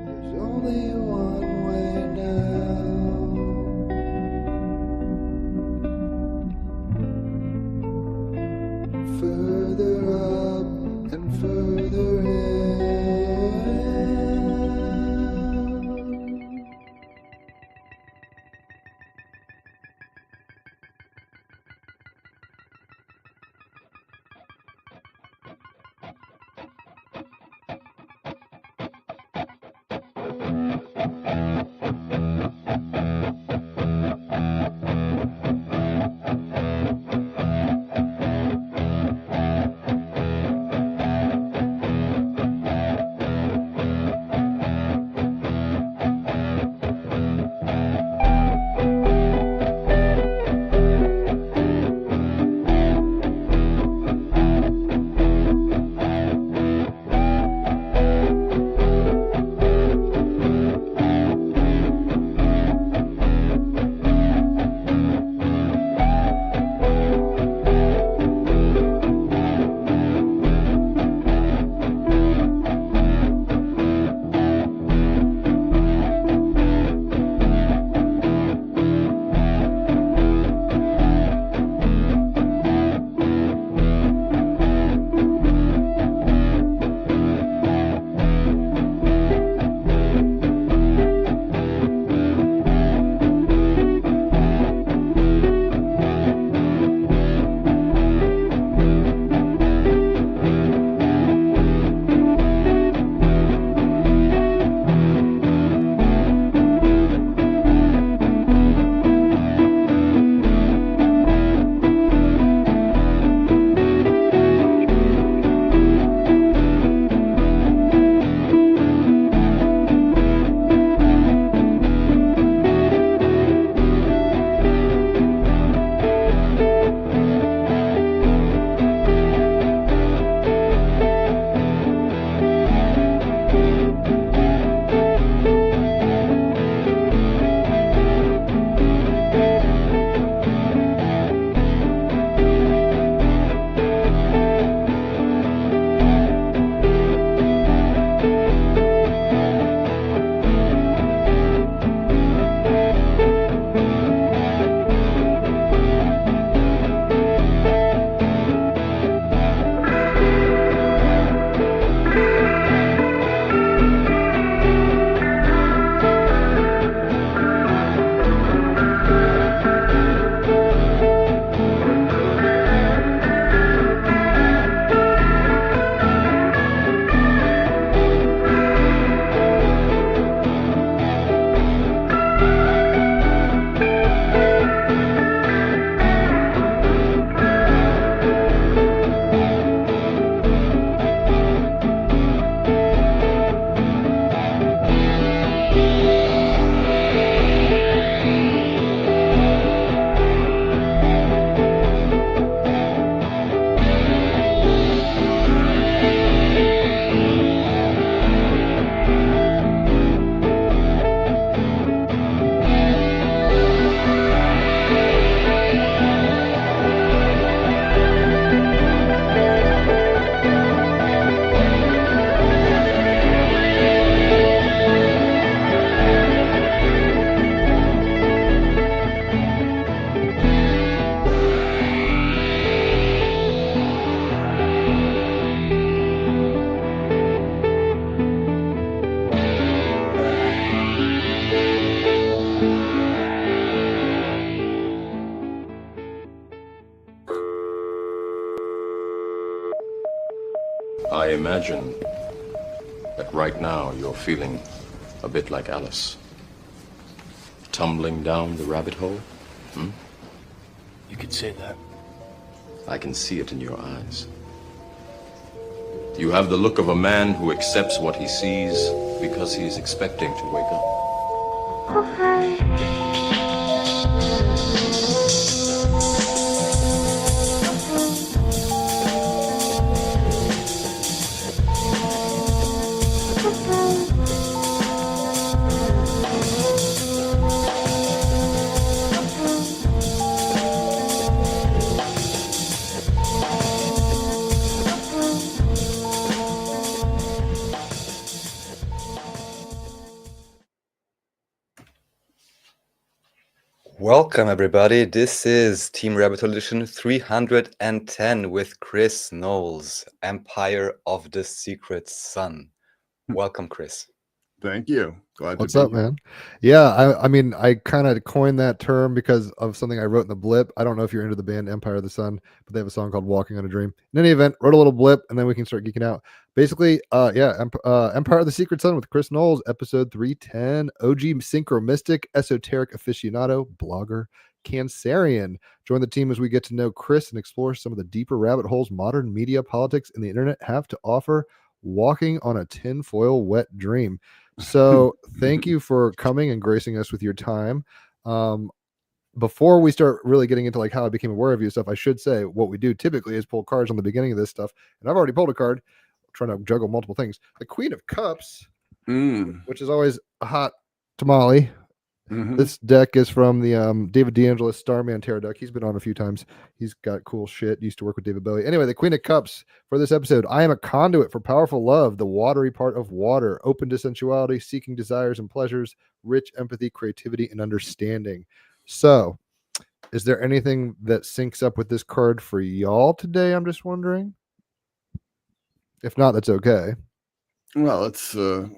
There's only one way now. Further up and further in. I imagine that right now you're feeling a bit like Alice. Tumbling down the rabbit hole? You could say that. I can see it in your eyes. You have the look of a man who accepts what he sees because he is expecting to wake up. Welcome, everybody. This is Team Rabbit Hole Edition 310 with Chris Knowles, Empire of the Secret Sun. Welcome, Chris. Thank you. Glad What's to be up, here. man? Yeah, I mean, I kind of coined that term because of something I wrote in the blip. I don't know if you're into the band Empire of the Sun, but they have a song called Walking on a Dream. In any event, wrote a little blip, and then we can start geeking out. Basically, Empire of the Secret Sun with Chris Knowles, episode 310, OG Synchromystic, Esoteric aficionado, blogger, Cancerian. Join the team as we get to know Chris and explore some of the deeper rabbit holes modern media, politics, and the internet have to offer. Walking on a tinfoil wet dream. So thank you for coming and gracing us with your time. Before we start really getting into like how I became aware of you stuff, I should say what we do typically is pull cards on the beginning of this stuff. And I've already pulled a card, trying to juggle multiple things. The Queen of Cups, which is always a hot tamale. This deck is from the David D'Angelis Starman Tarot deck. He's been on a few times. He's got cool shit. Used to work with David Bowie. Anyway, the Queen of Cups for this episode. I am a conduit for powerful love, the watery part of water, open to sensuality, seeking desires and pleasures, rich empathy, creativity, and understanding. So, is there anything that syncs up with this card for y'all today? I'm just wondering. If not, that's okay. Well, it's a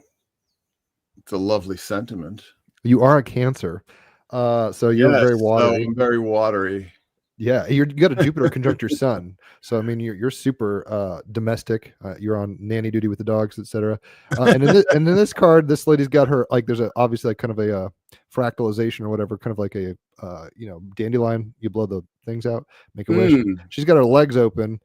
lovely sentiment. You are a Cancer, so you're very watery. So I'm very watery. Yeah, you got a Jupiter conjunct your sun, so I mean you're super domestic. You're on nanny duty with the dogs, etc. And in this card, this lady's got her like there's obviously like kind of a fractalization or whatever, kind of like a dandelion. You blow the things out, make a wish. She's got her legs open.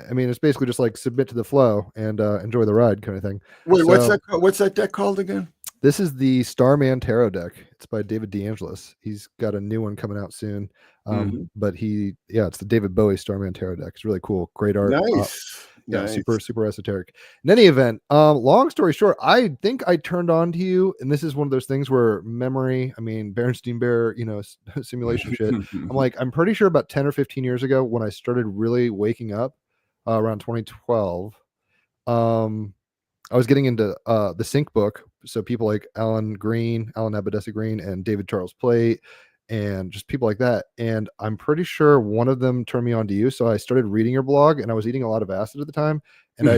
I mean, it's basically just like submit to the flow and enjoy the ride kind of thing. Wait, what's that deck called again? This is the Starman Tarot deck. It's by David D'Angelis. He's got a new one coming out soon. But it's the David Bowie Starman Tarot deck. It's really cool. Great art. Nice. Nice. Super esoteric. In any event, long story short, I think I turned on to you, and this is one of those things where memory, I mean, Bernstein Bear, simulation shit. I'm pretty sure about 10 or 15 years ago when I started really waking up around 2012, I was getting into the Sync book. So people like Alan Abadesi Green, and David Charles Plate, and just people like that. And I'm pretty sure one of them turned me on to you. So I started reading your blog, and I was eating a lot of acid at the time. And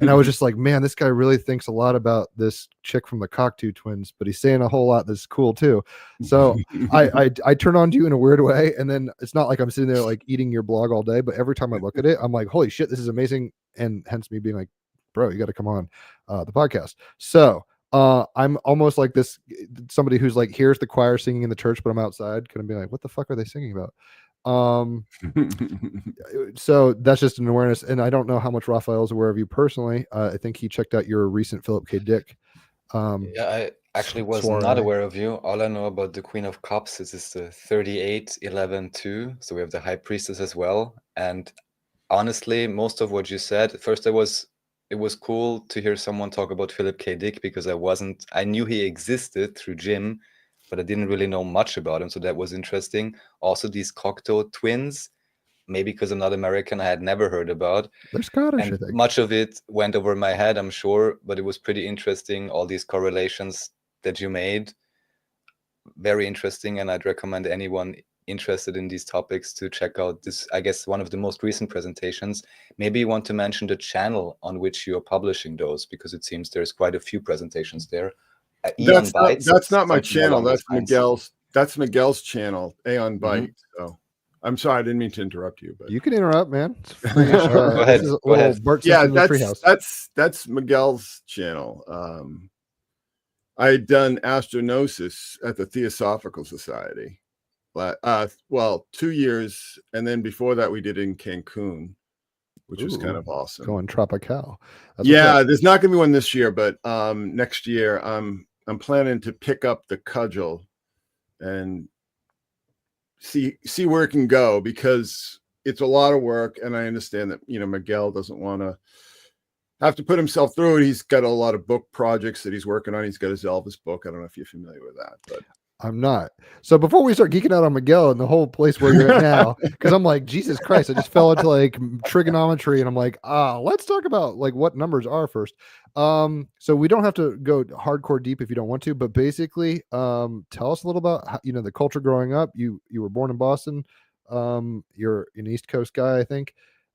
I was just like, man, this guy really thinks a lot about this chick from the Cocteau Twins, but he's saying a whole lot that's cool too. So I turn on to you in a weird way. And then it's not like I'm sitting there like eating your blog all day, but every time I look at it, I'm like, holy shit, this is amazing. And hence me being like, bro, you got to come on the podcast. So I'm almost like this somebody who's like, here's the choir singing in the church, but I'm outside, kind of be like, what the fuck are they singing about? So that's just an awareness, and I don't know how much Raphael's aware of you personally. I think he checked out your recent Philip K. Dick. I actually was not aware of you. All I know about the Queen of Cups is the 38-11-2. So we have the High Priestess as well. And honestly, most of what you said, first it was cool to hear someone talk about Philip K. Dick, because I knew he existed through Jim, but I didn't really know much about him. So that was interesting. Also, these Cocteau Twins, maybe because I'm not American, I had never heard about. They're Scottish, and I think. Much of it went over my head, I'm sure, but it was pretty interesting. All these correlations that you made, very interesting. And I'd recommend anyone interested in these topics to check out this, I guess, one of the most recent presentations. Maybe you want to mention the channel on which you're publishing those, because it seems there's quite a few presentations there. That's not my channel. That's Miguel's. That's Miguel's channel, Aeon Byte. So I'm sorry, I didn't mean to interrupt you, but you can interrupt, man. Go ahead. Yeah, that's Miguel's channel. I had done Astronosis at the Theosophical Society. 2 years, and then before that we did it in Cancun, which was kind of awesome. Going tropical. There's not gonna be one this year, but next year I'm planning to pick up the cudgel and see where it can go, because it's a lot of work, and I understand that Miguel doesn't want to have to put himself through it. He's got a lot of book projects that he's working on. He's got his Elvis book. I don't know if you're familiar with that, but I'm not. So before we start geeking out on Miguel and the whole place where you're at now, because I'm like, Jesus Christ, I just fell into like trigonometry, and I'm like, let's talk about like what numbers are first. So we don't have to go hardcore deep if you don't want to, but basically, tell us a little about how, the culture growing up. You were born in Boston. You're an East Coast guy, I think.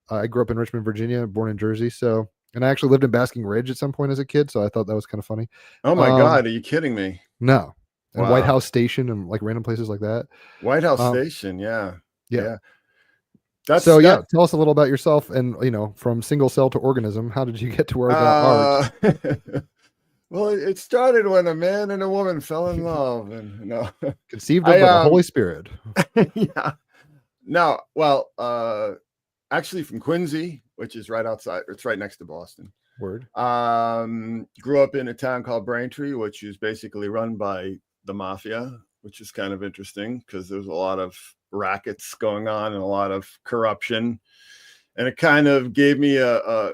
I grew up in Richmond, Virginia, born in Jersey. So, and I actually lived in Basking Ridge at some point as a kid. So I thought that was kind of funny. Oh my God, are you kidding me? No. And Wow. White House Station and like random places like that. White House Station, yeah. Yeah. Tell us a little about yourself and, from single cell to organism. How did you get to where got art? Well, it started when a man and a woman fell in love, and conceived of by the Holy Spirit. Yeah. No, well, actually from Quincy, which is right outside. It's right next to Boston. Word. Grew up in a town called Braintree, which is basically run by the mafia, which is kind of interesting because there's a lot of rackets going on and a lot of corruption, and it kind of gave me a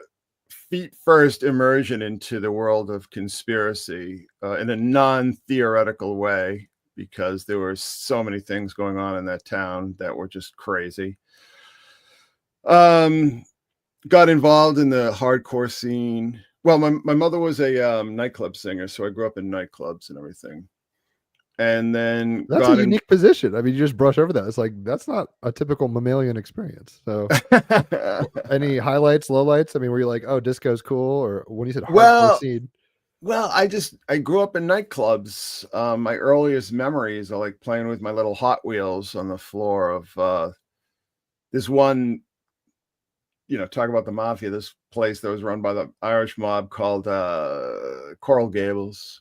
feet first immersion into the world of conspiracy in a non-theoretical way, because there were so many things going on in that town that were just crazy. Got involved in the hardcore scene. Well, my mother was a nightclub singer, so I grew up in nightclubs and everything. And then that's a unique position. I mean, you just brush over that. It's like, that's not a typical mammalian experience. So any highlights, lowlights? I mean, were you like, oh, disco's cool? Or when you said hardcore scene? Well, I grew up in nightclubs. My earliest memories are like playing with my little Hot Wheels on the floor of this one, talk about the mafia, this place that was run by the Irish mob called Coral Gables.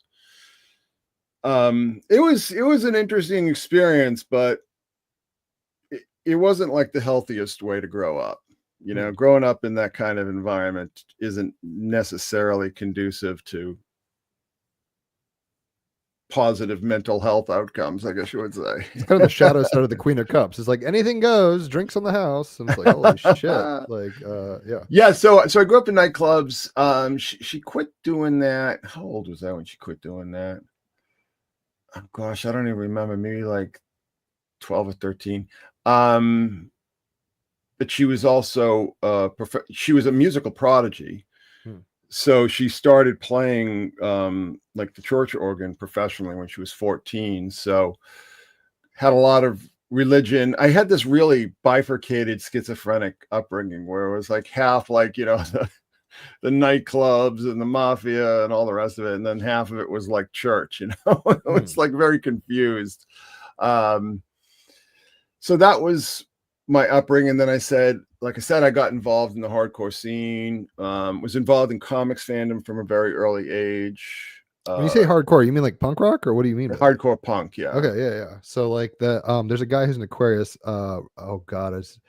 It was an interesting experience, but it wasn't like the healthiest way to grow up. Growing up in that kind of environment isn't necessarily conducive to positive mental health outcomes, I guess you would say. It's kind of the shadow side of the Queen of Cups. It's like anything goes, drinks on the house, and it's like, holy shit. Like, yeah. So I grew up in nightclubs. She quit doing that. How old was I when she quit doing that? Oh gosh, I don't even remember. Maybe like 12 or 13. But she was also she was a musical prodigy. So she started playing like the church organ professionally when she was 14. So had a lot of religion. I had this really bifurcated schizophrenic upbringing where it was like half like, the nightclubs and the mafia and all the rest of it. And then half of it was like church, it was like very confused. So that was my upbringing. And then like I said, I got involved in the hardcore scene, was involved in comics fandom from a very early age. When you say hardcore, you mean like punk rock, or what do you mean? Hardcore punk, yeah. Okay, yeah. So like there's a guy who's an Aquarius. Oh God, it's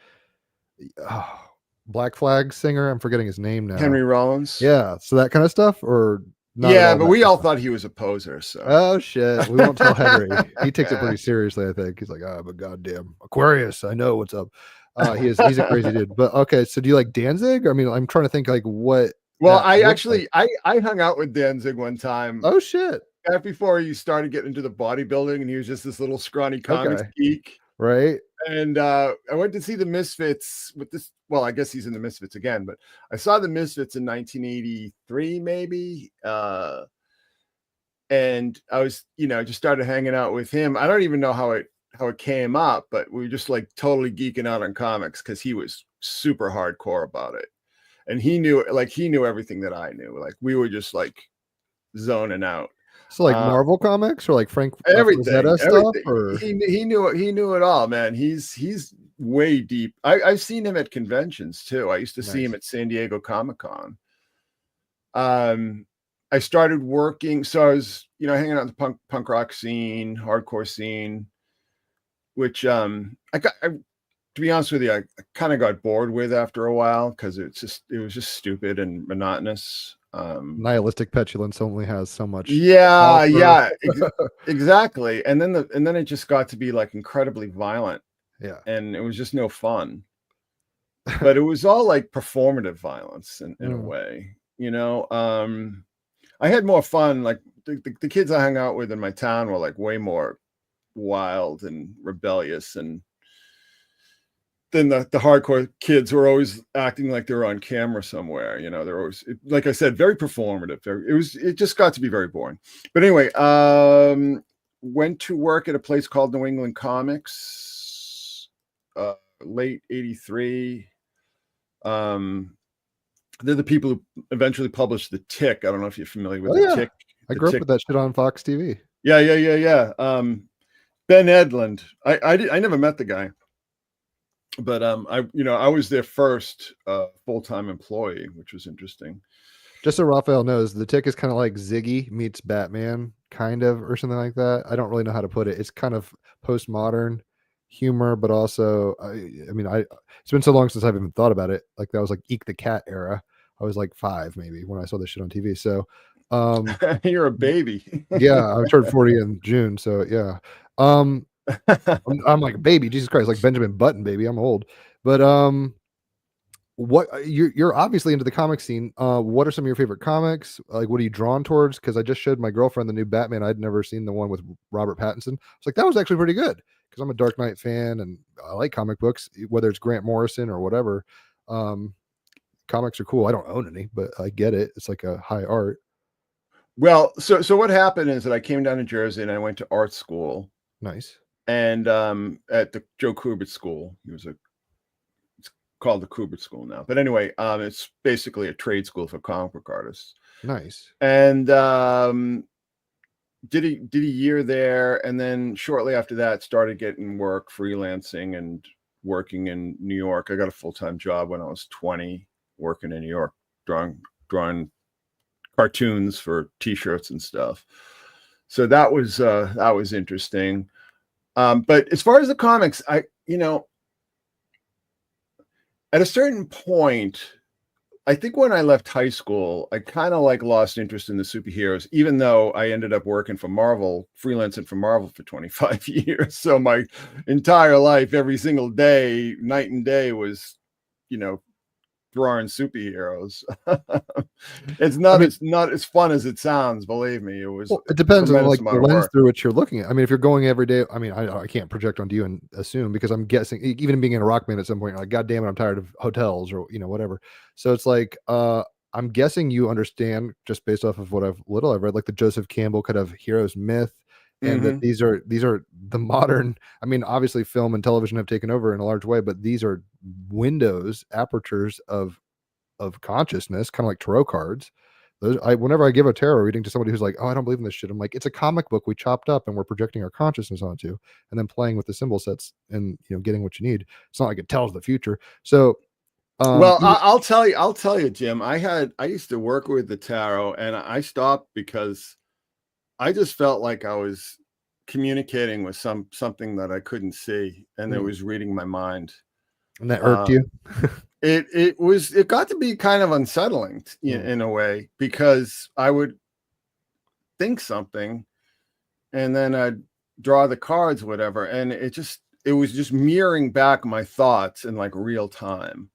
Black Flag singer. I'm forgetting his name now. Henry Rollins. Yeah. So that kind of stuff, or not? Yeah, but we all thought he was a poser. So oh shit, we won't tell Henry. He takes it pretty seriously. I think he's like, but goddamn Aquarius, I know what's up. He's a crazy dude. But okay, so do you like Danzig? I mean, I'm trying to think like what. Well, I hung out with Danzig one time. Oh shit! Back before he started getting into the bodybuilding, and he was just this little scrawny comics geek, right? And I went to see the Misfits with this. Well, I guess he's in the Misfits again, but I saw the Misfits in 1983, maybe. And I was, just started hanging out with him. I don't even know how it came up, but we were just like totally geeking out on comics because he was super hardcore about it. And he knew everything that I knew. Like we were just like zoning out. So like Marvel comics or like Frank everything stuff, or he knew it all, man. He's way deep. I've seen him at conventions too. I used to see him at San Diego Comic-Con. I started working, so I was, hanging out in the punk rock scene, hardcore scene, which to be honest with you, I kind of got bored with after a while because it was just stupid and monotonous. Nihilistic petulance only has so much. Yeah, exactly. And then it just got to be like incredibly violent. Yeah, and it was just no fun. But it was all like performative violence in a way, I had more fun. Like the kids I hung out with in my town were like way more wild and rebellious, and then the hardcore kids were always acting like they were on camera somewhere. You know, they're always, like I said, very performative. It just got to be very boring. But anyway, went to work at a place called New England Comics, late '83. They're the people who eventually published The Tick. I don't know if you're familiar with The Tick. I grew up with that shit on Fox TV. Yeah. Ben Edlund. I never met the guy, but I was their first full-time employee, which was interesting. Just so Raphael knows, The Tick is kind of like Ziggy meets Batman, kind of, or something like that. I don't really know how to put it. It's kind of postmodern humor, but also, it's been so long since I've even thought about it. Like that was like Eek the Cat era. I was like 5 maybe when I saw this shit on TV. So you're a baby. Yeah, I turned 40 in June. So yeah. I'm like a baby, Jesus Christ, like Benjamin Button, baby. I'm old. But what you're obviously into the comic scene. What are some of your favorite comics? Like, what are you drawn towards? Because I just showed my girlfriend the new Batman. I'd never seen the one with Robert Pattinson. It's like, that was actually pretty good, because I'm a Dark Knight fan and I like comic books, whether it's Grant Morrison or whatever. Comics are cool. I don't own any, but I get it. It's like a high art. Well, so what happened is that I came down to Jersey and I went to art school. Nice. And at the Joe Kubert School. It's called the Kubert School now. But anyway, it's basically a trade school for comic book artists. Nice. And did a year there, and then shortly after that started getting work freelancing and working in New York. I got a full-time job when I was 20, working in New York, drawing cartoons for t-shirts and stuff. So that was interesting. But as far as the comics, at a certain point, I think when I left high school, I kind of like lost interest in the superheroes, even though I ended up working for Marvel, freelancing for Marvel for 25 years. So my entire life, every single day, night and day, was, drawing superheroes. It's not as fun as it sounds. Believe me, it depends on like the lens through which you're looking at. I mean, if you're going every day, I can't project onto you and assume, because I'm guessing even being in a rock band at some point, you're like, God damn it, I'm tired of hotels, or whatever. So it's like, I'm guessing you understand, just based off of what I've read, like the Joseph Campbell kind of hero's myth. And that these are the modern, obviously film and television have taken over in a large way, but these are windows, apertures of consciousness, kind of like tarot cards. Whenever I give a tarot reading to somebody who's like, oh, I don't believe in this shit, I'm like, it's a comic book we chopped up and we're projecting our consciousness onto, and then playing with the symbol sets and getting what you need. It's not like it tells the future. So I'll tell you, Jim, I used to work with the tarot, and I stopped because I just felt like I was communicating with something that I couldn't see, and it was reading my mind. And that irked you? It got to be kind of unsettling in a way, because I would think something and then I'd draw the cards, whatever, and it was just mirroring back my thoughts in like real time.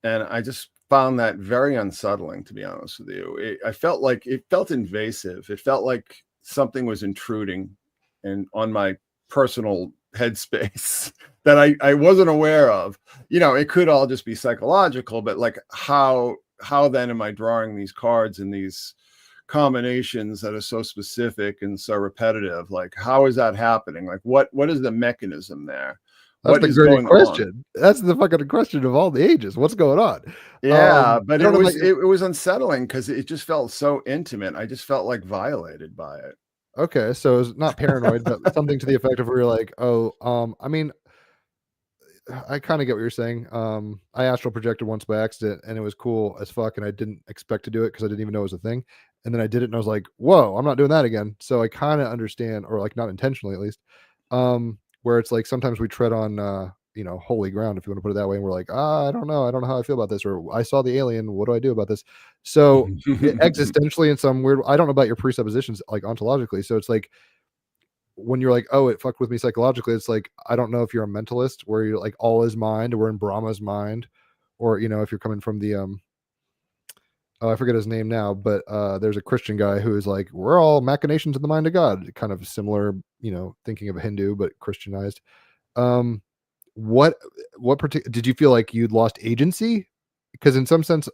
And I just found that very unsettling, to be honest with you. I felt like it felt invasive. It felt like something was intruding on my personal headspace that I wasn't aware of. It could all just be psychological, but like how then am I drawing these cards in these combinations that are so specific and so repetitive? Like, how is that happening? Like, what is the mechanism there? That's the great question. That's the fucking question of all the ages. What's going on? Yeah, but it was unsettling because it just felt so intimate. I just felt like violated by it. Okay, so it's not paranoid, but something to the effect of where you're like, I kind of get what you're saying. I astral projected once by accident, and it was cool as fuck, and I didn't expect to do it because I didn't even know it was a thing. And then I did it, and I was like, whoa, I'm not doing that again. So I kind of understand, or like not intentionally at least, where it's like sometimes we tread on holy ground, if you want to put it that way, and we're like, I don't know how I feel about this, or I saw the alien, what do I do about this? So existentially, in some weird, I don't know about your presuppositions like ontologically, so it's like when you're like, oh, it fucked with me psychologically, it's like, I don't know if you're a mentalist where you're like all is mind, or we're in Brahma's mind, or if you're coming from the I forget his name now, but there's a Christian guy who is like, we're all machinations in the mind of God, kind of similar, thinking of a Hindu but Christianized. What did you feel like you'd lost agency? Because in some sense,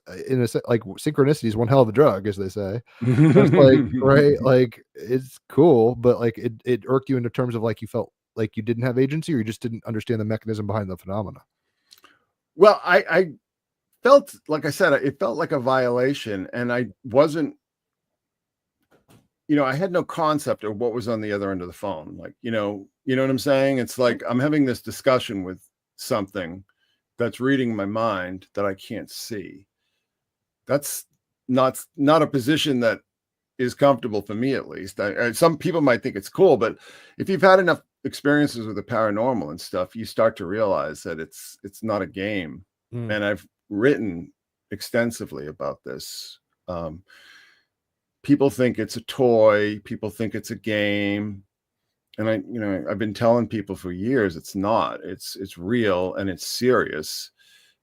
like synchronicity is one hell of a drug, as they say. It's like, right, like it's cool, but like it irked you into terms of like you felt like you didn't have agency, or you just didn't understand the mechanism behind the phenomena. Well, I felt, like I said, it felt like a violation, and I wasn't, I had no concept of what was on the other end of the phone. Like, you know what I'm saying? It's like I'm having this discussion with something that's reading my mind that I can't see. That's not a position that is comfortable for me, at least. Some people might think it's cool, but if you've had enough experiences with the paranormal and stuff, you start to realize that it's not a game. And I've written extensively about this. People think it's a toy, people think it's a game, and I've been telling people for years it's not. It's real and it's serious.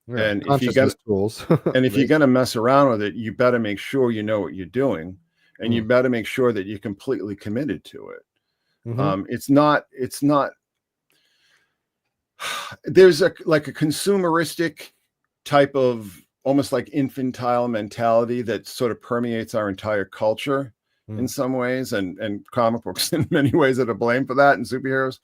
Yeah, and if you're gonna tools. and if you're gonna mess around with it, you better make sure you know what you're doing, and you better make sure that you're completely committed to it. It's not there's a consumeristic type of almost like infantile mentality that sort of permeates our entire culture in some ways, and comic books in many ways that are blamed for that, and superheroes.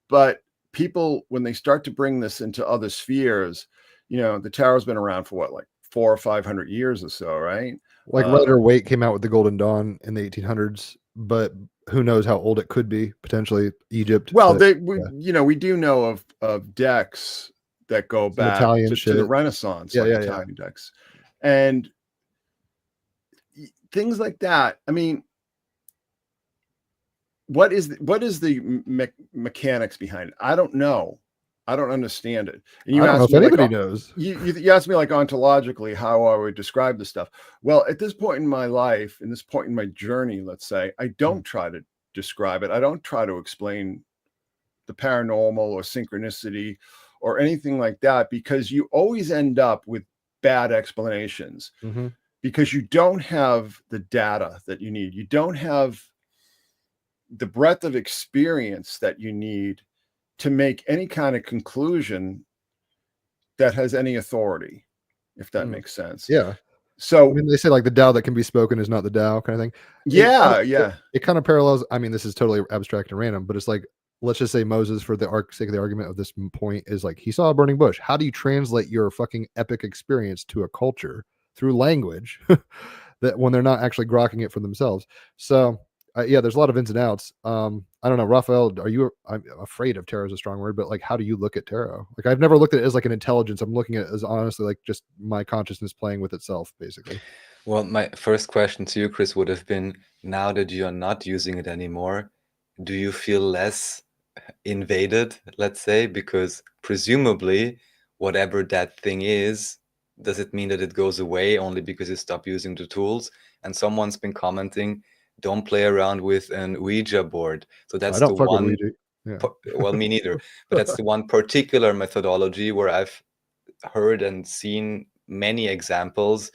But people, when they start to bring this into other spheres, the tarot's been around for what, like 400 or 500 years or so, right? Like Rider Waite came out with the Golden Dawn in the 1800s, but who knows how old it could be, potentially Egypt. Well, we do know of decks that go back to the Renaissance, Italian decks, and things like that. I mean, what is the mechanics behind it? I don't know. I don't understand it. And I don't know if anybody knows. You asked me like ontologically how I would describe this stuff. Well, at this point in my life, in this point in my journey, let's say, I don't try to describe it. I don't try to explain the paranormal or synchronicity or anything like that, because you always end up with bad explanations because you don't have the data that you need. You don't have the breadth of experience that you need to make any kind of conclusion that has any authority, if that makes sense. Yeah. So they say like the Tao that can be spoken is not the Tao, kind of thing. It kind of parallels. I mean, this is totally abstract and random, but it's like, let's just say Moses, for the sake of the argument of this point, is like, he saw a burning bush. How do you translate your fucking epic experience to a culture through language that when they're not actually grokking it for themselves? So there's a lot of ins and outs. I don't know, Raphael, I'm afraid of tarot is a strong word, but like, how do you look at tarot? Like, I've never looked at it as like an intelligence. I'm looking at it as honestly like just my consciousness playing with itself, basically. Well, my first question to you, Chris, would have been, now that you are not using it anymore, do you feel less invaded, let's say? Because presumably whatever that thing is, does it mean that it goes away only because you stop using the tools? And someone's been commenting, don't play around with an Ouija board. So that's the one. Well, me neither. But that's the one particular methodology where I've heard and seen many examples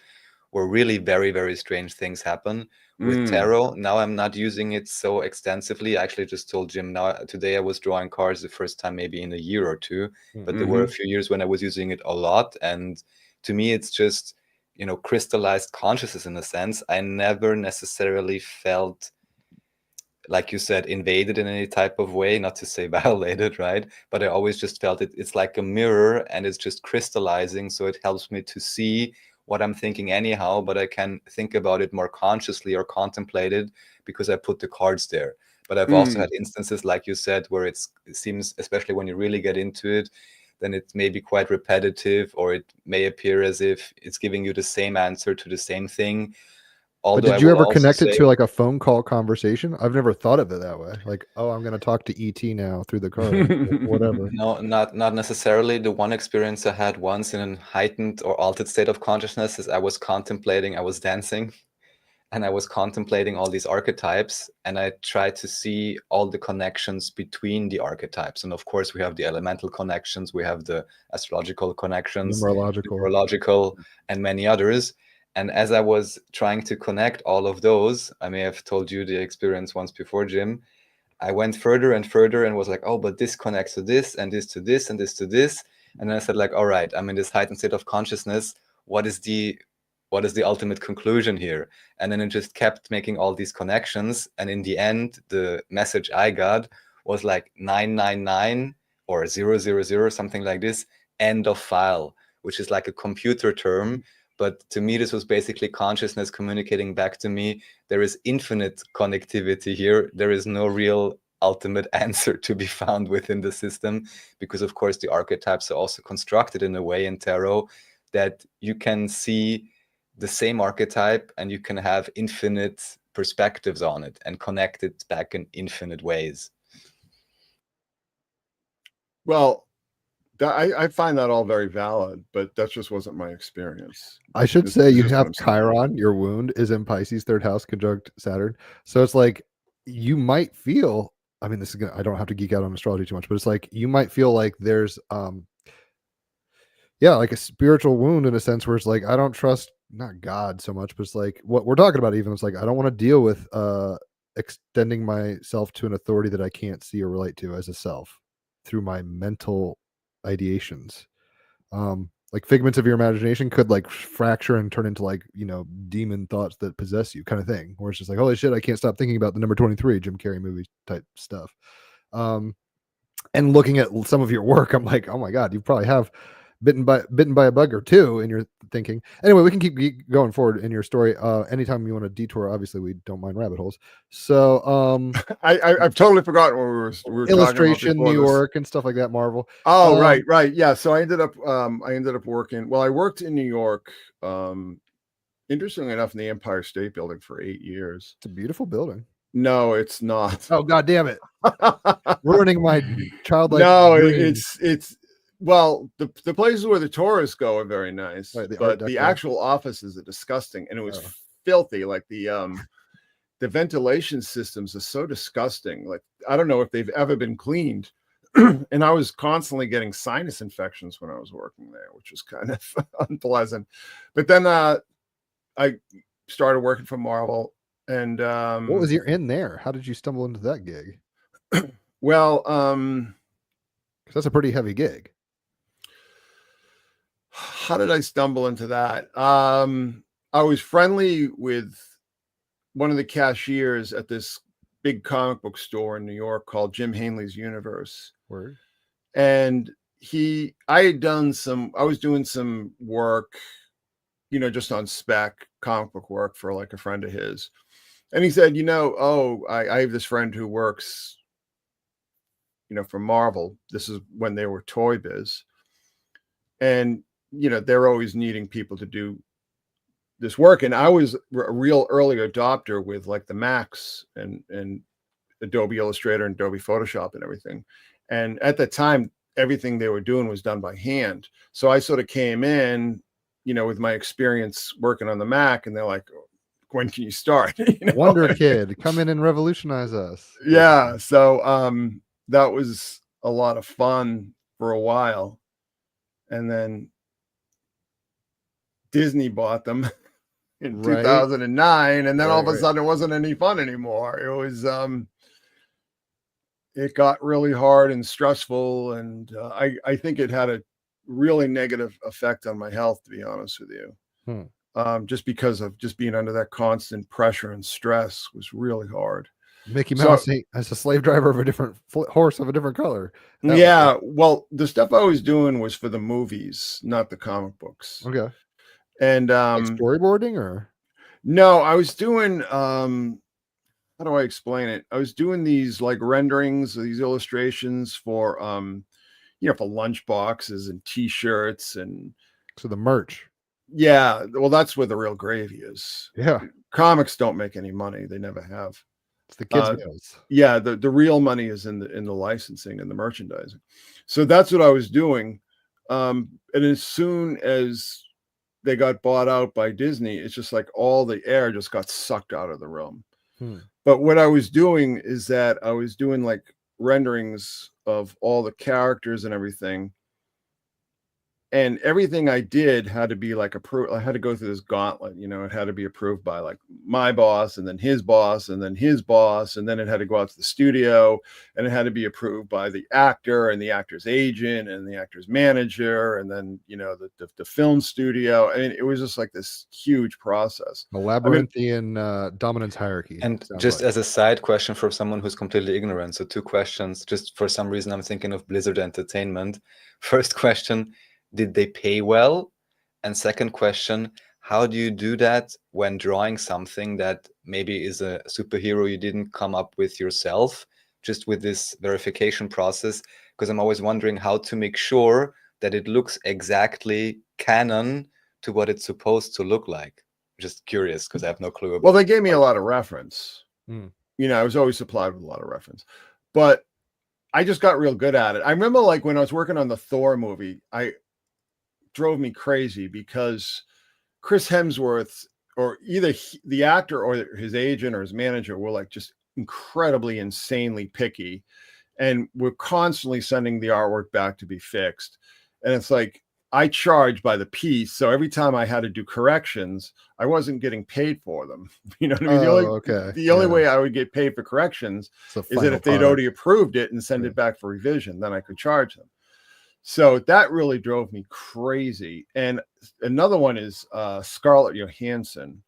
where really very, very strange things happen. With tarot, now I'm not using it so extensively. I actually just told Jim today I was drawing cards the first time maybe in a year or two, but there were a few years when I was using it a lot. And to me, it's just, crystallized consciousness in a sense. I never necessarily felt, like you said, invaded in any type of way, not to say violated, right? But I always just felt it's like a mirror and it's just crystallizing. So it helps me to see what I'm thinking anyhow, but I can think about it more consciously or contemplate it because I put the cards there. But I've also had instances, like you said, where it seems, especially when you really get into it, then it may be quite repetitive, or it may appear as if it's giving you the same answer to the same thing. Although but did you ever connect it to like a phone call conversation? I've never thought of it that way. Like, oh, I'm going to talk to ET now through the card, whatever. No, not necessarily. The one experience I had once in a heightened or altered state of consciousness is I was dancing, and I was contemplating all these archetypes, and I tried to see all the connections between the archetypes. And of course, we have the elemental connections, we have the astrological connections, numerological, and many others. And as I was trying to connect all of those, I may have told you the experience once before, Jim, I went further and further and was like, oh, but this connects to this and this to this and this to this. And then I said, like, all right, I'm in this heightened state of consciousness. What is the ultimate conclusion here? And then it just kept making all these connections. And in the end, the message I got was like 999 or 000, something like this, end of file, which is like a computer term. But to me, this was basically consciousness communicating back to me. There is infinite connectivity here. There is no real ultimate answer to be found within the system, because of course the archetypes are also constructed in a way in tarot that you can see the same archetype and you can have infinite perspectives on it and connect it back in infinite ways. Well, I find that all very valid, but that just wasn't my experience. I should say you have Chiron, your wound is in Pisces, 3rd house, conjunct Saturn. So it's like you might feel, I mean, this is gonna, I don't have to geek out on astrology too much, but it's like you might feel like there's like a spiritual wound in a sense where it's like I don't trust not God so much, but it's like what we're talking about even. It's like I don't want to deal with extending myself to an authority that I can't see or relate to as a self through my mental ideations. Like figments of your imagination could like fracture and turn into like, you know, demon thoughts that possess you kind of thing, where it's just like, holy shit, I can't stop thinking about the number 23 Jim Carrey movie type stuff. And looking at some of your work, I'm like, oh my God, you probably have bitten by a bug or two in your thinking. Anyway, we can keep going forward in your story. Anytime you want to detour, obviously we don't mind rabbit holes. So I've totally forgotten what we were illustration, talking about New York and stuff like that, Marvel. Oh, right. Yeah. So I ended up working. Well, I worked in New York, interestingly enough, in the Empire State Building for 8 years. It's a beautiful building. No, it's not. Oh, God damn it. Ruining my childlike dreams. It's well, the places where the tourists go are very nice, right, but the actual offices are disgusting, and it was filthy. Like the ventilation systems are so disgusting. Like I don't know if they've ever been cleaned. And I was constantly getting sinus infections when I was working there, which was kind of unpleasant. But then I started working for Marvel. And what was your in there? How did you stumble into that gig? Well, because that's a pretty heavy gig. How did I stumble into that? I was friendly with one of the cashiers at this big comic book store in New York called Jim Hanley's Universe. Word. And I was doing some work, you know, just on spec comic book work for like a friend of his. And he said, you know, I have this friend who works, you know, for Marvel. This is when they were Toy Biz. And, you know, they're always needing people to do this work. And I was a real early adopter with like the Macs and Adobe Illustrator and Adobe Photoshop and everything. And at the time, everything they were doing was done by hand. So I sort of came in, you know, with my experience working on the Mac, and they're like, when can you start? You know? Wonder Kid, come in and revolutionize us. Yeah. So that was a lot of fun for a while. And then Disney bought them in 2009. And then all of a sudden it wasn't any fun anymore. It was, it got really hard and stressful. And I think it had a really negative effect on my health, to be honest with you. Just because of just being under that constant pressure and stress was really hard. Mickey Mouse as a slave driver of a different horse of a different color. Yeah. Well, the stuff I was doing was for the movies, not the comic books. Okay. And like storyboarding or? No, I was doing, how do I explain it? I was doing these like renderings, these illustrations for, you know, for lunch boxes and t-shirts and. So the merch. Yeah, well, that's where the real gravy is. Yeah, comics don't make any money; they never have. It's the kids' meals. Yeah, the real money is in the licensing and the merchandising. So that's what I was doing. And as soon as they got bought out by Disney, it's just like all the air just got sucked out of the room. But what I was doing is that I was doing like renderings of all the characters and everything. and everything I did had to be like approved. I had to go through this gauntlet, you know, it had to be approved by like my boss and then his boss and then his boss. And then it had to go out to the studio and it had to be approved by the actor and the actor's agent and the actor's manager. And then, you know, the film studio. I mean, it was just like this huge process. A labyrinthian dominance hierarchy. And just as a side question for someone who's completely ignorant. So 2 questions, just for some reason, I'm thinking of Blizzard Entertainment. First question, did they pay well? And second question, how do you do that when drawing something that maybe is a superhero you didn't come up with yourself, just with this verification process? Because I'm always wondering how to make sure that it looks exactly canon to what it's supposed to look like. Just curious, because I have no clue about. Well, they gave me a lot of reference. You know, I was always supplied with a lot of reference, but I just got real good at it. I remember like when I was working on the Thor movie, drove me crazy because Chris Hemsworth, or either the actor or his agent or his manager, were like just incredibly insanely picky, and we're constantly sending the artwork back to be fixed. And it's like, I charge by the piece, so every time I had to do corrections, I wasn't getting paid for them. You know what I mean? The only way I would get paid for corrections is that if they'd already approved it and send it back for revision, then I could charge them. So that really drove me crazy. And another one is Scarlett Johansson,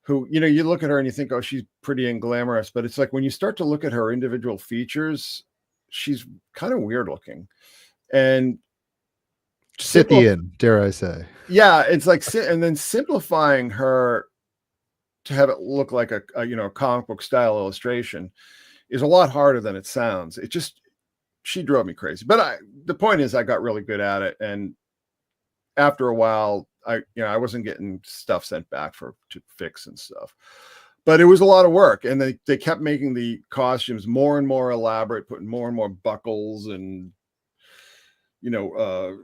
who, you know, you look at her and you think, oh, she's pretty and glamorous. But it's like when you start to look at her individual features, she's kind of weird looking. And Scythian, dare I say. Yeah, it's like, and then simplifying her to have it look like a you know, comic book style illustration is a lot harder than it sounds. It just, she drove me crazy. But the point is, I got really good at it, and after a while, I wasn't getting stuff sent back to fix and stuff. But it was a lot of work, and they kept making the costumes more and more elaborate, putting more and more buckles and, you know,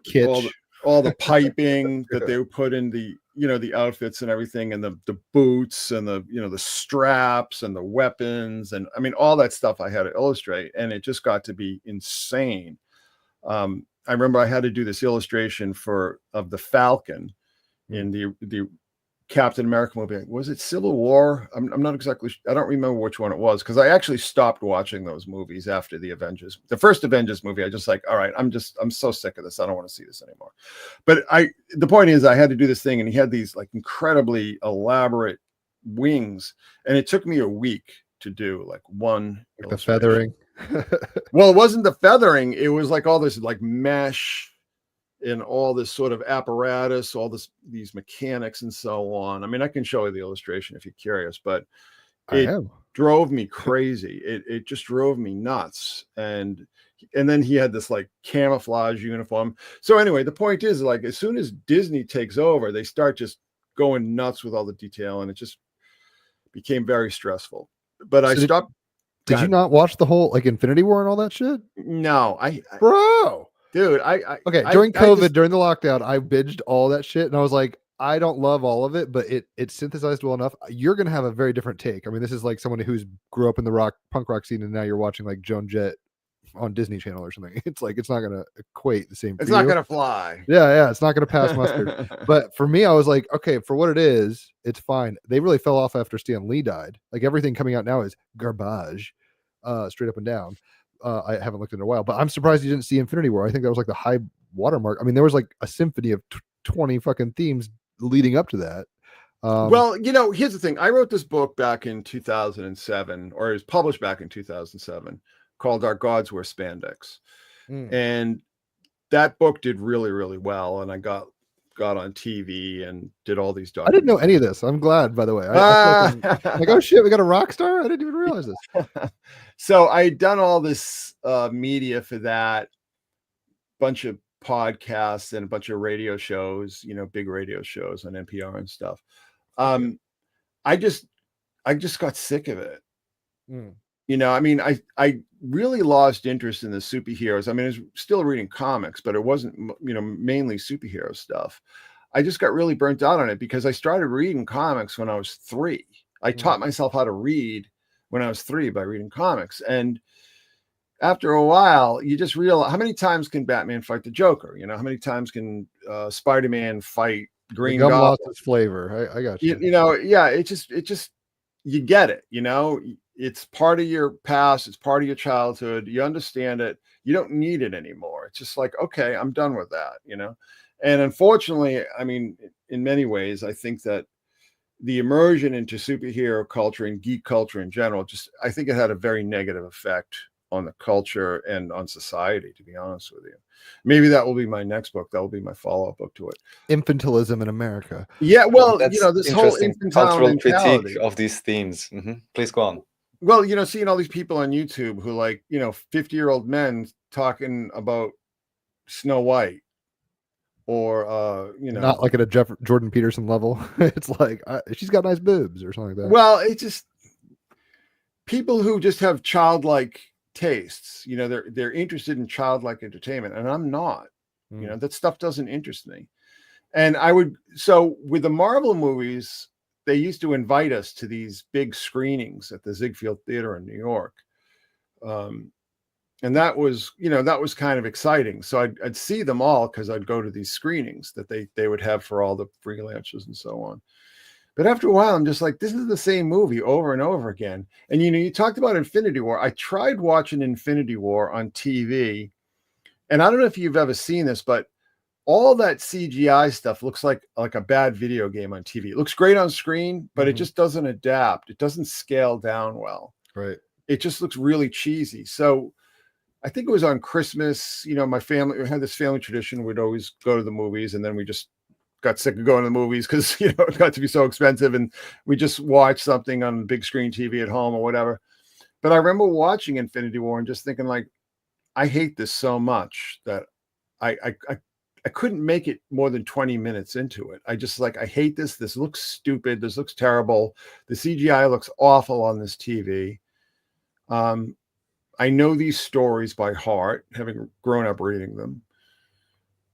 all the piping that they would put in the, you know, the outfits and everything, and the boots and the, you know, the straps and the weapons, and I mean, all that stuff I had to illustrate, and it just got to be insane. I remember I had to do this illustration of the Falcon in the Captain America movie. Was it Civil War? I'm not exactly, I don't remember which one it was, because I actually stopped watching those movies after the first Avengers movie. I just like, all right, I'm so sick of this. I don't want to see this anymore. But the point is, I had to do this thing, and he had these like incredibly elaborate wings, and it took me a week to do like one. Like the feathering. Well, it wasn't the feathering. It was like all this like mesh and all this sort of apparatus, these mechanics and so on. I mean, I can show you the illustration if you're curious, but it drove me crazy. It just drove me nuts. And then he had this like camouflage uniform. So anyway, the point is, like, as soon as Disney takes over, they start just going nuts with all the detail, and it just became very stressful. But I stopped. Did you not watch the whole like Infinity War and all that shit? No, bro. Dude, during COVID, during the lockdown, I binged all that shit, and I was like, I don't love all of it, but it synthesized well enough. You're gonna have a very different take. I mean, this is like someone who's grew up in the punk rock scene, and now you're watching like Joan Jett on Disney Channel or something. It's like, it's not gonna equate the same. It's not gonna fly. Yeah, it's not gonna pass mustard. But for me, I was like, okay, for what it is, it's fine. They really fell off after Stan Lee died. Like, everything coming out now is garbage, straight up and down. I haven't looked in a while, but I'm surprised you didn't see Infinity War. I think that was like the high watermark. I mean, there was like a symphony of 20 fucking themes leading up to that. Well, you know, here's the thing. I wrote this book back in 2007, or it was published back in 2007, called Our Gods Wear Spandex. And that book did really, really well. And I got on TV and did all these documentaries. I didn't know any of this. I'm glad, by the way. I like, oh shit, we got a rock star? I didn't even realize this. So I'd done all this media for that, bunch of podcasts and a bunch of radio shows, you know, big radio shows on NPR and stuff. I just got sick of it. You know, I mean, I really lost interest in the superheroes. I mean, I was still reading comics, but it wasn't, you know, mainly superhero stuff. I just got really burnt out on it because I started reading comics when I was 3. I taught myself how to read when I was 3 by reading comics. And after a while, you just realize how many times can Batman fight the Joker? You know, how many times can Spider-Man fight Green The gum lost Goblin? its flavor. I got you. You know, yeah, it just you get it. You know, it's part of your past. It's part of your childhood. You understand it. You don't need it anymore. It's just like, okay, I'm done with that. You know, and unfortunately, I mean, in many ways, I think that the immersion into superhero culture and geek culture in general, just I think it had a very negative effect on the culture and on society, to be honest with you. Maybe that will be my next book. That will be my follow-up book to it. Infantilism in America. Yeah, well, That's you know, this whole interesting infantile cultural mentality. critique of these themes. Please go on. Well, you know, seeing all these people on YouTube who like, you know, 50-year-old men talking about Snow White or, you know, Not like at a Jordan Peterson level. It's like she's got nice boobs or something like that. well, it's just people who just have childlike tastes. You know, they're interested in childlike entertainment, and I'm not. You know, that stuff doesn't interest me. And so with the Marvel movies, they used to invite us to these big screenings at the Ziegfeld Theater in New York. And that was, you know, that was kind of exciting. So I'd see them all because I'd go to these screenings that they would have for all the freelancers and so on. But after a while, I'm just like, this is the same movie over and over again. And, you know, you talked about Infinity War. I tried watching Infinity War on TV. And I don't know if you've ever seen this, but all that CGI stuff looks like a bad video game on TV. It looks great on screen, but it just doesn't adapt. It doesn't scale down well. Right. It just looks really cheesy. So I think it was on Christmas, you know, my family, we had this family tradition. We'd always go to the movies, and then we just got sick of going to the movies because, you know, it got to be so expensive, and we just watched something on big screen TV at home or whatever. But I remember watching Infinity War and just thinking, like, I hate this so much that I couldn't make it more than 20 minutes into it. I just like, I hate this. This looks stupid. This looks terrible. The CGI looks awful on this TV. I know these stories by heart, having grown up reading them,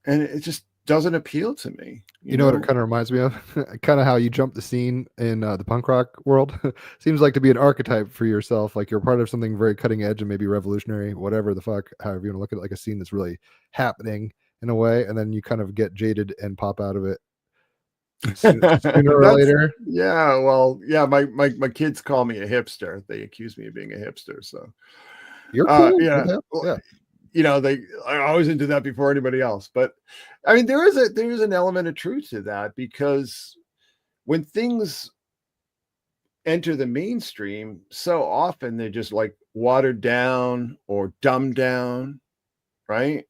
and it just doesn't appeal to me. You know what it kind of reminds me of? Kind of how you jump the scene in the punk rock world. Seems like to be an archetype for yourself. Like you're part of something very cutting edge and maybe revolutionary, whatever the fuck, however you want to look at it, like a scene that's really happening in a way. And then you kind of get jaded and pop out of it sooner or later. Yeah. Well, yeah. My kids call me a hipster. They accuse me of being a hipster. So you're cool. Yeah. Yeah. You know, I was into that before anybody else. But I mean, there is an element of truth to that, because when things enter the mainstream, so often they're just like watered down or dumbed down, right?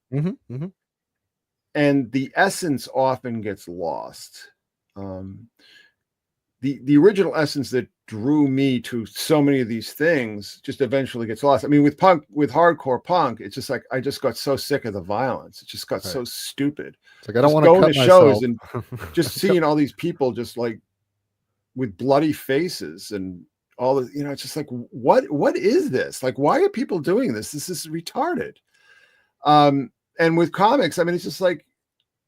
And the essence often gets lost. The original essence that drew me to so many of these things just eventually gets lost. I mean, with hardcore punk, it's just like I just got so sick of the violence. It just got so stupid. It's like I don't want to cut shows and just seeing all these people just like with bloody faces and all the, you know, it's just like, what is this? Like, why are people doing this? This is retarded. And with comics, I mean, it's just like,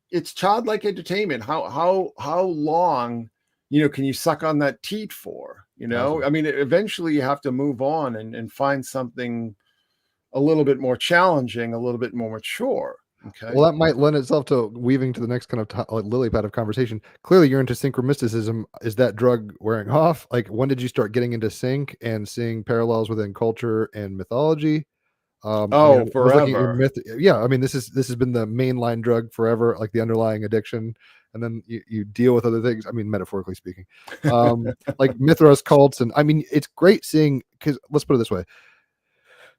it's childlike entertainment. How long, you know, can you suck on that teat for, you know? I mean, eventually you have to move on and find something a little bit more challenging, a little bit more mature. Okay. Well, that might lend itself to weaving to the next kind of lily pad of conversation. Clearly, you're into synchromysticism. Is that drug wearing off? Like, when did you start getting into sync and seeing parallels within culture and mythology? Forever. Yeah, I mean, this has been the mainline drug forever, like the underlying addiction, and then you deal with other things. I mean, metaphorically speaking, like Mithras cults, and I mean, it's great seeing, because let's put it this way.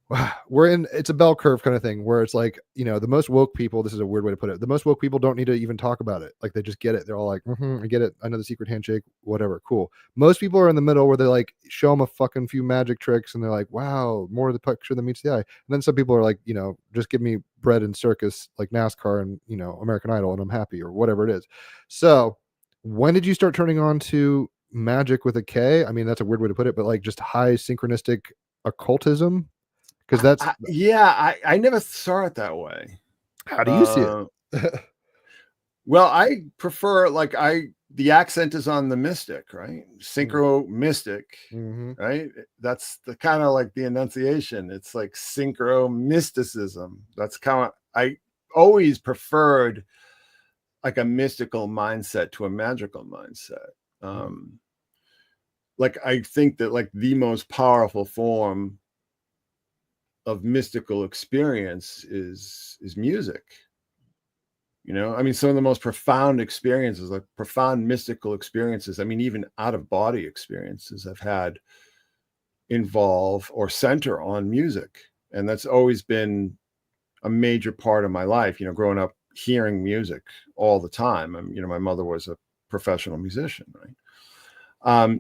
It's a bell curve kind of thing where it's like, you know, the most woke people, this is a weird way to put it, the most woke people don't need to even talk about it. Like, they just get it. They're all like, I get it. I know the secret handshake, whatever. Cool. Most people are in the middle where they're like, show them a fucking few magic tricks and they're like, wow, more of the picture than meets the eye. And then some people are like, you know, just give me bread and circus, like NASCAR and, you know, American Idol, and I'm happy, or whatever it is. So when did you start turning on to magic with a K? I mean, that's a weird way to put it, but like just high synchronistic occultism. Because that's I never saw it that way. How do you see it? Well, I prefer, like, I the accent is on the mystic, right? Synchromystic, Mm-hmm. right? That's the kind of like the enunciation. It's like synchromysticism. That's kind of, I always preferred like a mystical mindset to a magical mindset. Like I think that like the most powerful form of mystical experience is music. You know, I mean, some of the most profound experiences, like profound mystical experiences, I mean, even out of body experiences I've had involve or center on music. And that's always been a major part of my life, you know, growing up hearing music all the time. You know, my mother was a professional musician, right?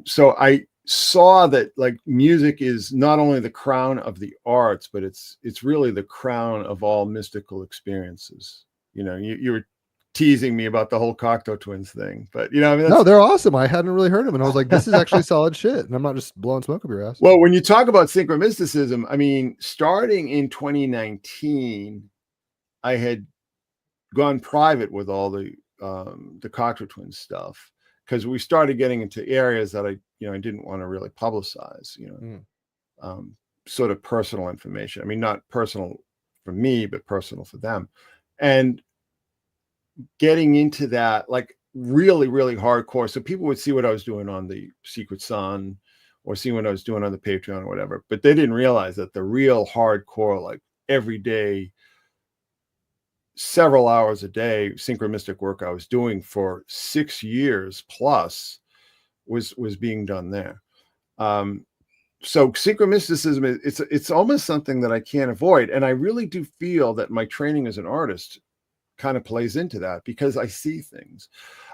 So I saw that like music is not only the crown of the arts, but it's really the crown of all mystical experiences. You know, you were teasing me about the whole Cocteau Twins thing, but you know, I mean, No, they're awesome. I hadn't really heard them, and I was like, this is actually solid shit. And I'm not just blowing smoke up your ass. Well, when you talk about synchromysticism, I mean, starting in 2019, I had gone private with all the Cocteau Twins stuff because we started getting into areas that I didn't want to really publicize, sort of personal information. I mean, not personal for me, but personal for them. And getting into that, like really, really hardcore. So people would see what I was doing on the Secret Sun or see what I was doing on the Patreon or whatever, but they didn't realize that the real hardcore, like every day, several hours a day, synchromystic work I was doing for 6 years plus was being done there. So synchromysticism, it's almost something that I can't avoid. And I really do feel that my training as an artist kind of plays into that because I see things.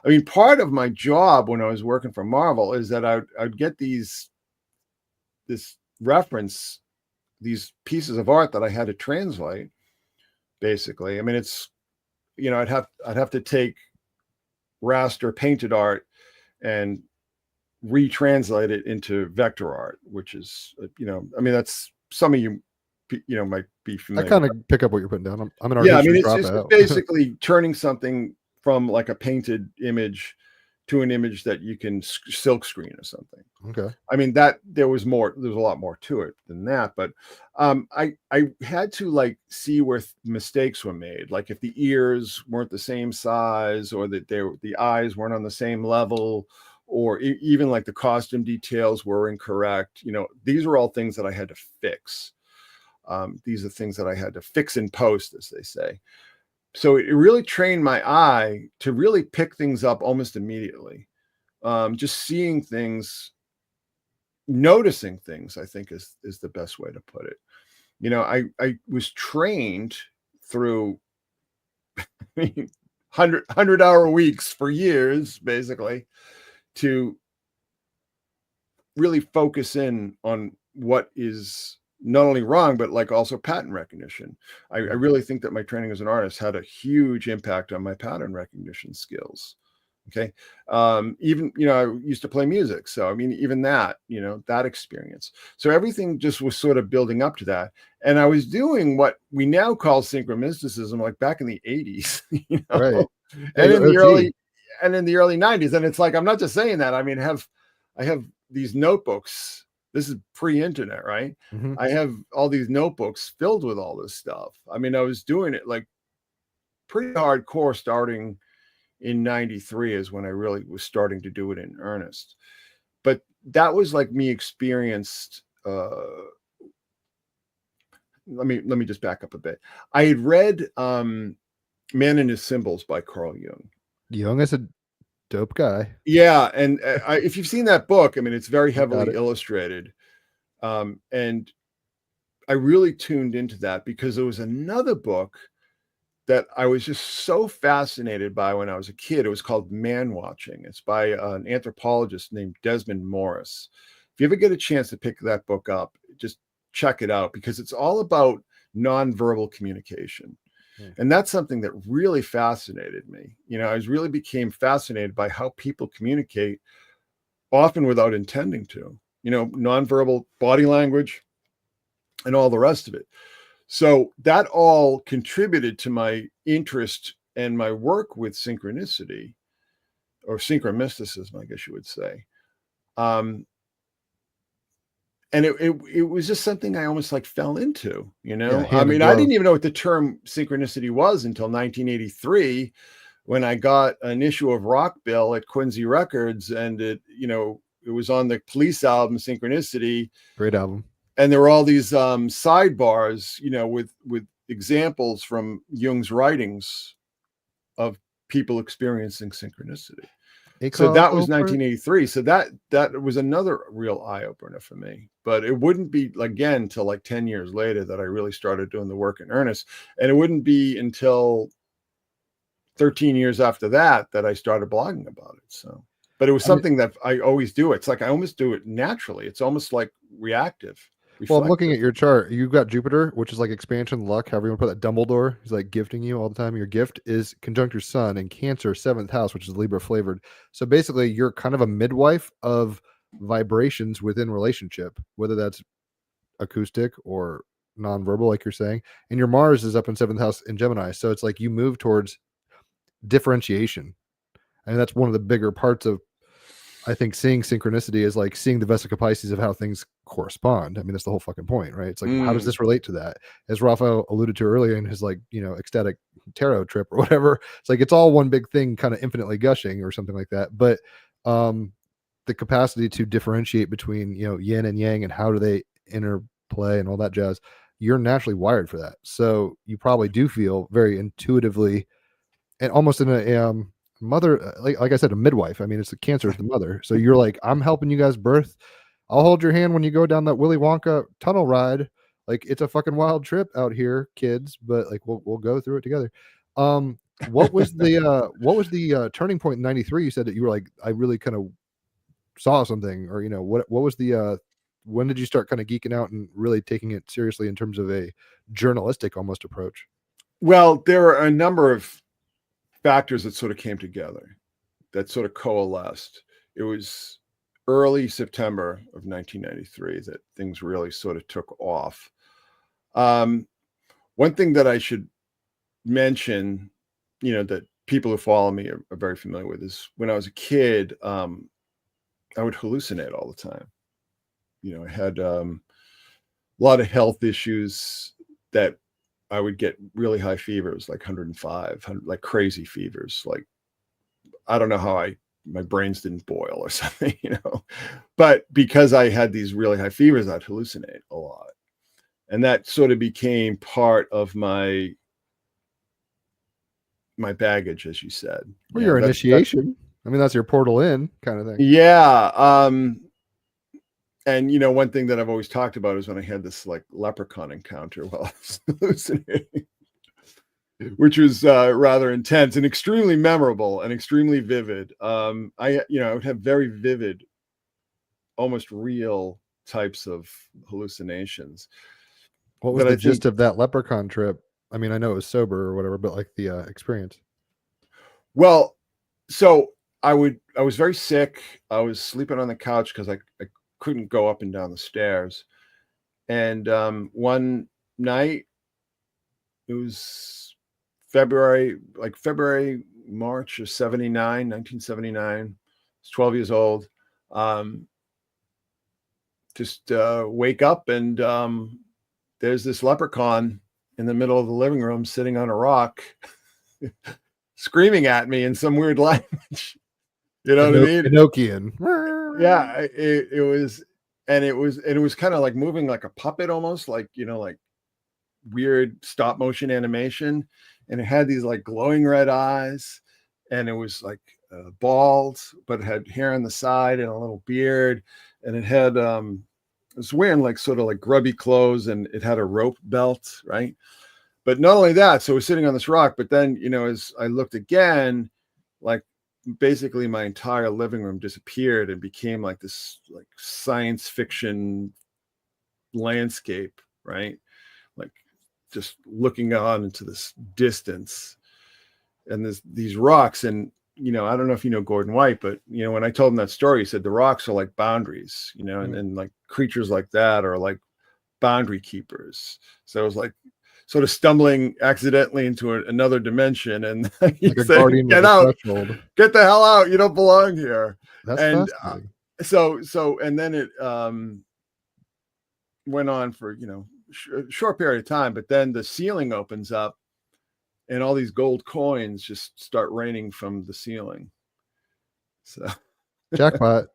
I mean, part of my job when I was working for Marvel is that I'd get this reference, these pieces of art that I had to translate. Basically, I mean, it's, I'd have to take raster painted art and retranslate it into vector art, which is, I mean, that's some of you might be familiar. I kind of pick up what you're putting down. I'm an art. Yeah, I mean, it's just basically turning something from like a painted image to an image that you can silk screen or something. Okay. I mean, there's a lot more to it than that, but I had to like see where mistakes were made, like if the ears weren't the same size or that the eyes weren't on the same level, or even like the costume details were incorrect. These are all things that I had to fix. These are things that I had to fix in post, as they say. So it really trained my eye to really pick things up almost immediately. Just seeing things, noticing things, I think is the best way to put it. I was trained through 100-hour weeks for years, basically, to really focus in on what is not only wrong, but like also pattern recognition. I really think that my training as an artist had a huge impact on my pattern recognition skills. Okay. Even, I used to play music. So, I mean, even that, that experience. So everything just was sort of building up to that. And I was doing what we now call synchromysticism, like back in the 80s, Right. And in the early 90s. And it's like, I'm not just saying that. I mean, I have these notebooks. This is pre-internet, right? Mm-hmm. I have all these notebooks filled with all this stuff. I mean, I was doing it like pretty hardcore starting in 93 is when I really was starting to do it in earnest. But that was like me experienced. Let me just back up a bit. I had read Man and His Symbols by Carl Jung. Jung is a dope guy. Yeah, and if you've seen that book, I mean, it's very heavily illustrated. And I really tuned into that because there was another book that I was just so fascinated by when I was a kid. It was called Man Watching. It's by an anthropologist named Desmond Morris. If you ever get a chance to pick that book up, just check it out because it's all about nonverbal communication. And that's something that really fascinated me. I really became fascinated by how people communicate, often without intending to, nonverbal body language and all the rest of it. So that all contributed to my interest and my work with synchronicity or synchromysticism, I guess you would say. And it was just something I almost like fell into, you know. Yeah, I mean, I didn't even know what the term synchronicity was until 1983, when I got an issue of Rock Bill at Quincy Records, and it was on the Police album Synchronicity. Great album. And there were all these sidebars, with examples from Jung's writings of people experiencing synchronicity. So that was 1983. So that was another real eye opener for me. But it wouldn't be again till like 10 years later that I really started doing the work in earnest. And it wouldn't be until 13 years after that I started blogging about it. So, but it was something that I always do. It's like I almost do it naturally. It's almost like reactive. Well, I'm looking at your chart. You've got Jupiter, which is like expansion, luck, however you want to put that. Dumbledore, he's like gifting you all the time. Your gift is conjunct your sun, and Cancer, 7th house, which is Libra flavored. So basically, you're kind of a midwife of vibrations within relationship, whether that's acoustic or nonverbal, like you're saying. And your Mars is up in 7th house in Gemini. So it's like you move towards differentiation. And that's one of the bigger parts of, I think, seeing synchronicity is like seeing the Vesica Pisces of how things correspond. I mean, that's the whole fucking point, right? It's like, how does this relate to that? As Raphael alluded to earlier in his ecstatic tarot trip or whatever, it's like it's all one big thing, kind of infinitely gushing or something like that. But the capacity to differentiate between yin and yang and how do they interplay and all that jazz, you're naturally wired for that. So you probably do feel very intuitively and almost in a mother, like I said, a midwife. I mean, it's the Cancer is the mother. So you're like, I'm helping you guys birth. I'll hold your hand when you go down that Willy Wonka tunnel ride. Like, it's a fucking wild trip out here, kids, but like we'll go through it together. What was the turning point in 93? You said that you were like, I really kind of saw something, or what was the when did you start kind of geeking out and really taking it seriously in terms of a journalistic almost approach? Well, there are a number of factors that sort of came together, that sort of coalesced. It was early September of 1993 that things really sort of took off. One thing that I should mention, that people who follow me are very familiar with, is when I was a kid, I would hallucinate all the time. I had a lot of health issues that I would get really high fevers, like 105, like crazy fevers. Like, I don't know how my brains didn't boil or something, but because I had these really high fevers, I'd hallucinate a lot. And that sort of became part of my baggage, as you said. Well, your initiation. I mean, that's your portal in kind of thing. Yeah. And one thing that I've always talked about is when I had this like leprechaun encounter while I was hallucinating, which was rather intense and extremely memorable and extremely vivid. I would have very vivid, almost real types of hallucinations. What was the gist of that leprechaun trip? I mean, I know it was sober or whatever, but like the experience. Well, so I was very sick. I was sleeping on the couch because I couldn't go up and down the stairs. And one night, it was February, March of 1979. I was 12 years old. Just wake up and there's this leprechaun in the middle of the living room sitting on a rock screaming at me in some weird language. You know what I mean? Enochian. Yeah, it was kind of like moving like a puppet almost, like like weird stop motion animation, and it had these like glowing red eyes, and it was like bald, but it had hair on the side and a little beard, and it had it was wearing like sort of like grubby clothes, and it had a rope belt, right? But not only that, so it was sitting on this rock, but then as I looked again, like basically my entire living room disappeared and became like this like science fiction landscape, right? Like just looking on into this distance, and these rocks. And I don't know if you know Gordon White, but when I told him that story, he said the rocks are like boundaries, and like creatures like that are like boundary keepers. So it was like, sort of stumbling accidentally into another dimension, and he's Like a saying, guardian "Get with a out! threshold. Get the hell out! You don't belong here." That's And fascinating. so and then it went on for a short period of time, but then the ceiling opens up, and all these gold coins just start raining from the ceiling. So Jackpot.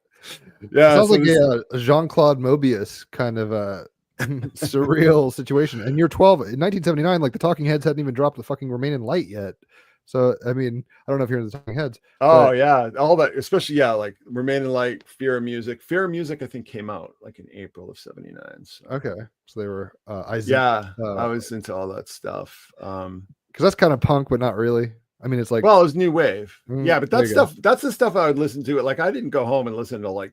yeah, Sounds so like a Jean-Claude Mobius kind of surreal situation. And you're 12 in 1979. Like the Talking Heads hadn't even dropped the fucking Remain in Light yet. So I mean, I don't know if you're in the Talking Heads. oh yeah, all that, especially like Remain in Light, Fear of Music. Fear of Music, I think, came out like in April of '79. So. Okay, so they were I was into all that stuff. Because that's kind of punk, but not really. I mean, it's like, well, it was new wave. Yeah, but that's the stuff I would listen to. Like I didn't go home and listen to like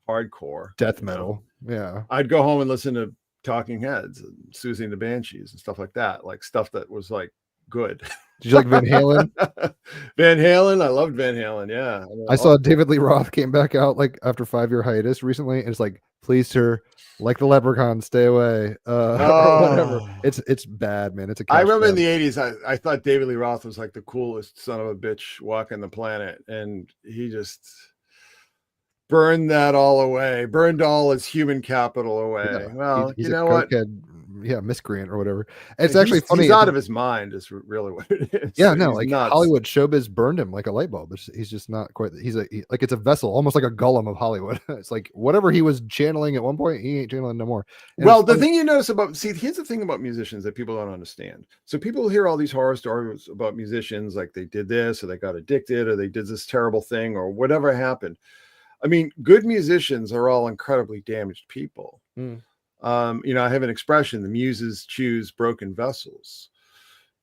hardcore death metal. Yeah, I'd go home and listen to Talking Heads and Susie and the Banshees and stuff like that. Like stuff that was like good. Did you like Van Halen? Van Halen, I loved Van Halen. Yeah, I saw David Lee Roth came back out like after 5-year hiatus recently, and it's like, please, sir, like the Leprechaun, stay away. Or whatever. It's bad, man. It's a. I remember in the '80s, I thought David Lee Roth was like the coolest son of a bitch walking the planet, and he just burned that all away, burned all his human capital away. Yeah, well, he's you know what? Miscreant or whatever. It's actually funny. He's out of his mind is really what it is. Yeah, no, like nuts. Hollywood showbiz burned him like a light bulb. He's just not quite. Like it's a vessel, almost like a Gollum of Hollywood. It's like whatever he was channeling at one point, he ain't channeling no more. And well, the thing you notice here's the thing about musicians that people don't understand. So people hear all these horror stories about musicians, like they did this or they got addicted or they did this terrible thing or whatever happened. I mean, good musicians are all incredibly damaged people. I have an expression: the muses choose broken vessels,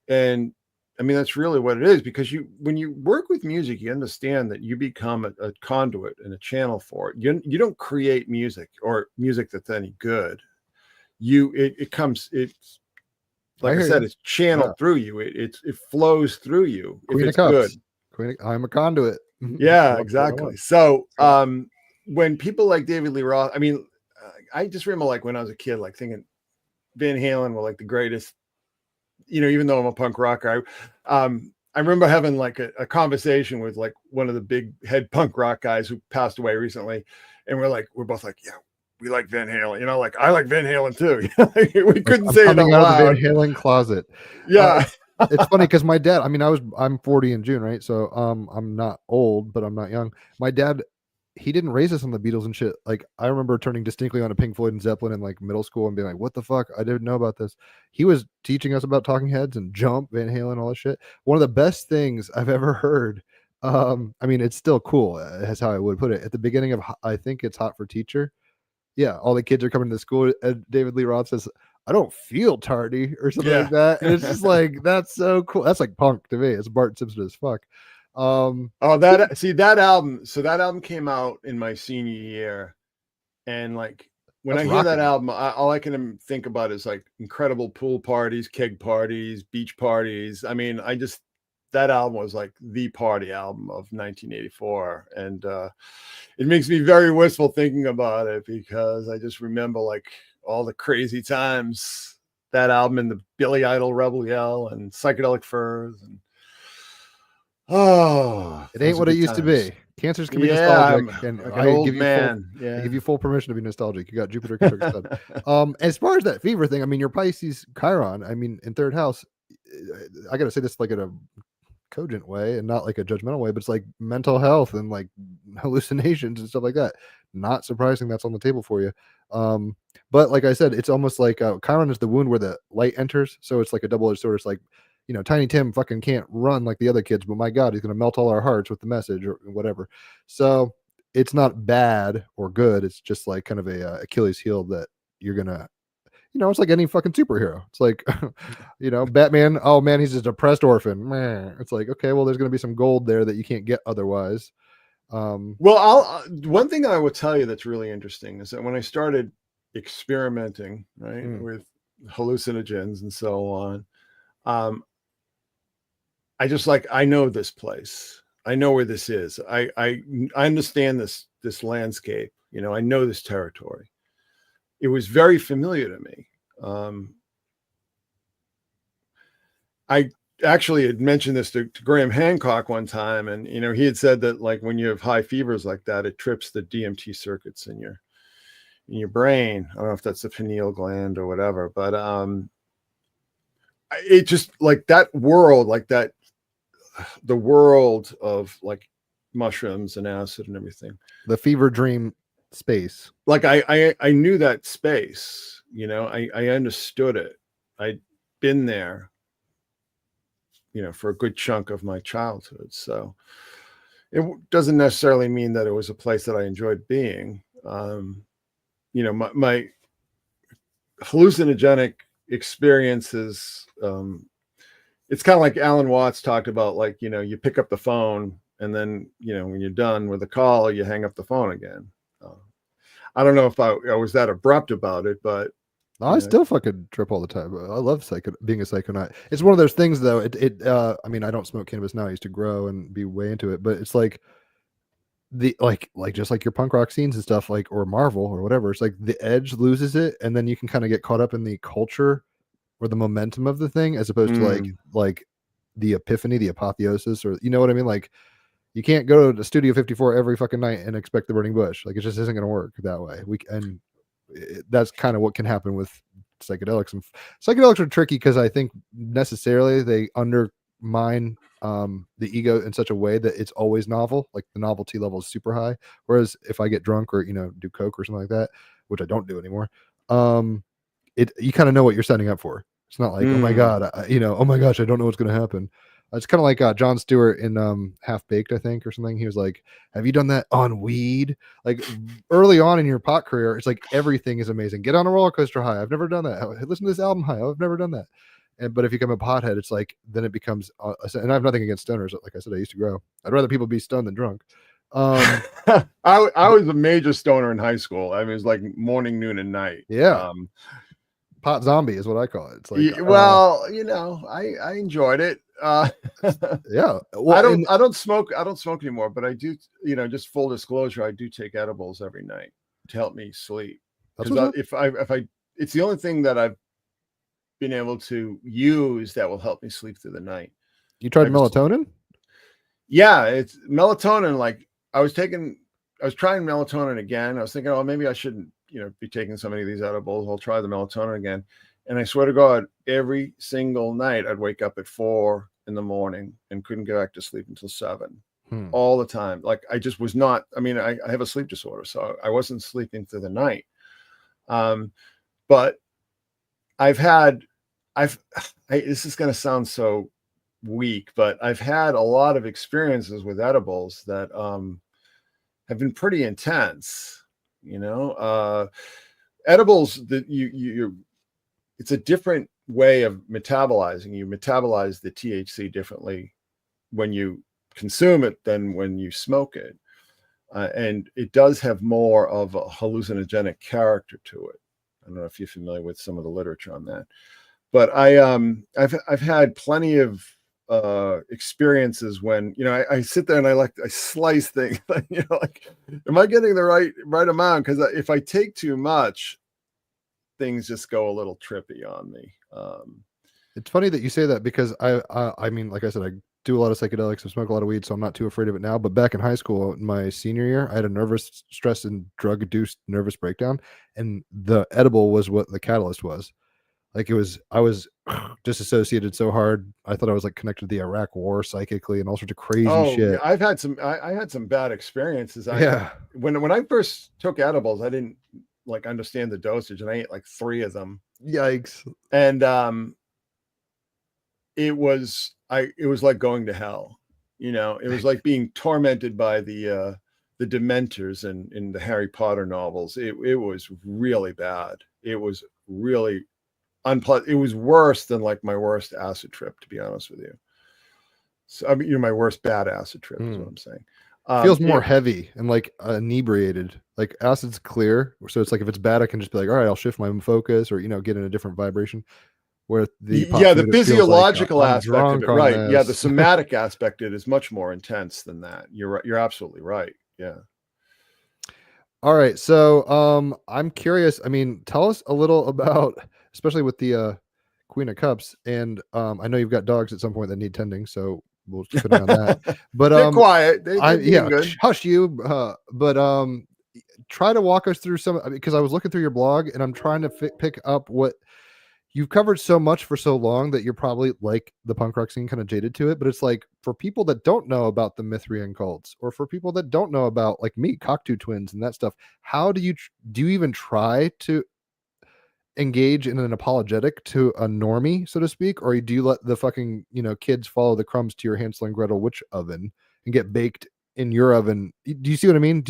and I mean that's really what it is. Because when you work with music, you understand that you become a conduit and a channel for it. You don't create music or music that's any good. It's like I said, it's channeled through you. It flows through you. Queen of Cups. I'm a conduit. Yeah, exactly. So when people like David Lee Roth, I mean, I just remember like when I was a kid, like thinking Van Halen were like the greatest, even though I'm a punk rocker, I remember having like a conversation with like one of the big head punk rock guys who passed away recently. And we're both like, yeah, we like Van Halen, like I like Van Halen too. We couldn't say it out loud. Van Halen closet. Yeah. It's funny because my dad, I mean, I'm 40 in June, right? So I'm not old, but I'm not young. My dad, he didn't raise us on the Beatles and shit. Like I remember turning distinctly on to Pink Floyd and Zeppelin in like middle school and being like, what the fuck? I didn't know about this. He was teaching us about Talking Heads and Jump, Van Halen, all that shit. One of the best things I've ever heard. I mean, it's still cool. That's how I would put it. At the beginning of, I think it's Hot for Teacher. Yeah. All the kids are coming to school and David Lee Roth says, I don't feel tardy or something like that. And it's just like, that's so cool. That's like punk to me. It's Bart Simpson as fuck. That album. So that album came out in my senior year. And like, when I hear that album, all I can think about is like incredible pool parties, keg parties, beach parties. I mean, that album was like the party album of 1984. And it makes me very wistful thinking about it because I just remember like all the crazy times that album and the Billy Idol Rebel Yell and Psychedelic Furs and it ain't what it used to be. Cancers can be nostalgic, and like I give you full permission to be nostalgic. You got Jupiter as far as that fever thing, I mean, your Pisces Chiron, I mean, in third house, I gotta say this like in a cogent way and not like a judgmental way, but it's like mental health and like hallucinations and stuff like that. Not surprising that's on the table for you. But like I said, it's almost like Chiron is the wound where the light enters, so it's like a double-edged sword. It's like, Tiny Tim fucking can't run like the other kids, but my God, he's gonna melt all our hearts with the message or whatever. So it's not bad or good. It's just like kind of a Achilles heel that you're gonna, it's like any fucking superhero. It's like, Batman. Oh man, he's a depressed orphan. Meh. It's like, okay, well, there's gonna be some gold there that you can't get otherwise. Well, one thing I will tell you that's really interesting is that when I started experimenting, with hallucinogens and so on, I know this place. I know where this is. I understand this landscape. I know this territory. It was very familiar to me. I actually had mentioned this to Graham Hancock one time, and he had said that like when you have high fevers like that, it trips the DMT circuits in your brain. I don't know if that's the pineal gland or whatever, but it just like that world, like that, the world of like mushrooms and acid and everything, the fever dream space. Like I knew that space, I understood it. I'd been there, for a good chunk of my childhood. So it doesn't necessarily mean that it was a place that I enjoyed being. My hallucinogenic experiences, it's kind of like Alan Watts talked about, like, you pick up the phone and then, when you're done with the call, you hang up the phone again. I don't know if I was that abrupt about it, but I still fucking trip all the time. I love being a psychonaut. It's one of those things, though. I mean, I don't smoke cannabis now. I used to grow and be way into it, but it's like just like your punk rock scenes and stuff, like, or Marvel or whatever. It's like the edge loses it, and then you can kind of get caught up in the culture or the momentum of the thing, as opposed to like the epiphany, the apotheosis, or what I mean? Like, you can't go to Studio 54 every fucking night and expect the burning bush. Like, it just isn't going to work that way. That's kind of what can happen with psychedelics. And psychedelics are tricky because I think necessarily they undermine the ego in such a way that it's always novel. Like, the novelty level is super high. Whereas if I get drunk or do coke or something like that, which I don't do anymore, you kind of know what you're setting up for. It's not like, oh my god, oh my gosh, I don't know what's going to happen. It's kind of like Jon Stewart in Half Baked, I think, or something. He was like, have you done that on weed? Like, early on in your pot career, it's like everything is amazing. Get on a roller coaster high. I've never done that. Listen to this album high. I've never done that. But if you become a pothead, it's like, then it becomes, and I have nothing against stoners. Like I said, I used to grow. I'd rather people be stoned than drunk. I was a major stoner in high school. I mean, it was like morning, noon, and night. Yeah. Pot zombie is what I call it. It's like, I enjoyed it. Yeah. Well, I don't smoke anymore, but I do, just full disclosure, I do take edibles every night to help me sleep. Because if I it's the only thing that I've been able to use that will help me sleep through the night. You tried melatonin? Yeah, it's melatonin. Like, I was trying melatonin again. I was thinking, oh, maybe I shouldn't, be taking so many of these edibles. I'll try the melatonin again. And I swear to God, every single night I'd wake up at 4 a.m. and couldn't get back to sleep until 7 all the time. Like, I just was not, I have a sleep disorder, so I wasn't sleeping through the night. But this is going to sound so weak, but I've had a lot of experiences with edibles that have been pretty intense. Edibles that it's a different way of metabolizing. You metabolize the THC differently when you consume it than when you smoke it, and it does have more of a hallucinogenic character to it. I don't know if you're familiar with some of the literature on that, but I've had plenty of experiences when I sit there and I slice things. Like, am I getting the right amount? Because if I take too much, things just go a little trippy on me. It's funny that you say that, because I mean, like I said, I do a lot of psychedelics and smoke a lot of weed, so I'm not too afraid of it now. But back in high school, in my senior year, I had a nervous stress and drug-induced nervous breakdown, and the edible was what the catalyst was. Like, I was disassociated so hard. I thought I was like connected to the Iraq War psychically and all sorts of crazy shit. I've had some. I had some bad experiences. When I first took edibles, I didn't like understand the dosage, and I ate like 3 of them. Yikes! And it was like going to hell. It was like being tormented by the Dementors in the Harry Potter novels. It was really bad. It was really unpleasant. It was worse than like my worst acid trip, to be honest with you. So my worst bad acid trip is what I'm saying. Feels more heavy and like inebriated. Like, acid's clear, so it's like, if it's bad, I can just be like, all right, I'll shift my focus, or get in a different vibration. Where the physiological like, aspect of it, right? This. Yeah, the somatic aspect of it is much more intense than that. You're absolutely right. Yeah. All right, so I'm curious. I mean, tell us a little about, especially with the Queen of Cups, and I know you've got dogs at some point that need tending, so we'll keep an eye on that. But They're quiet. They're yeah, good. hush you. But try to walk us through some, because I was looking through your blog and I'm trying to pick up what you've covered so much for so long that you're probably like the punk rock scene, kind of jaded to it. But it's like, for people that don't know about the Mithrian cults, or for people that don't know about, like me, Cocteau twins and that stuff, how do you even try to engage in an apologetic to a normie, so to speak, or do you let the fucking kids follow the crumbs to your Hansel and Gretel witch oven and get baked in your oven? Do you see what I mean?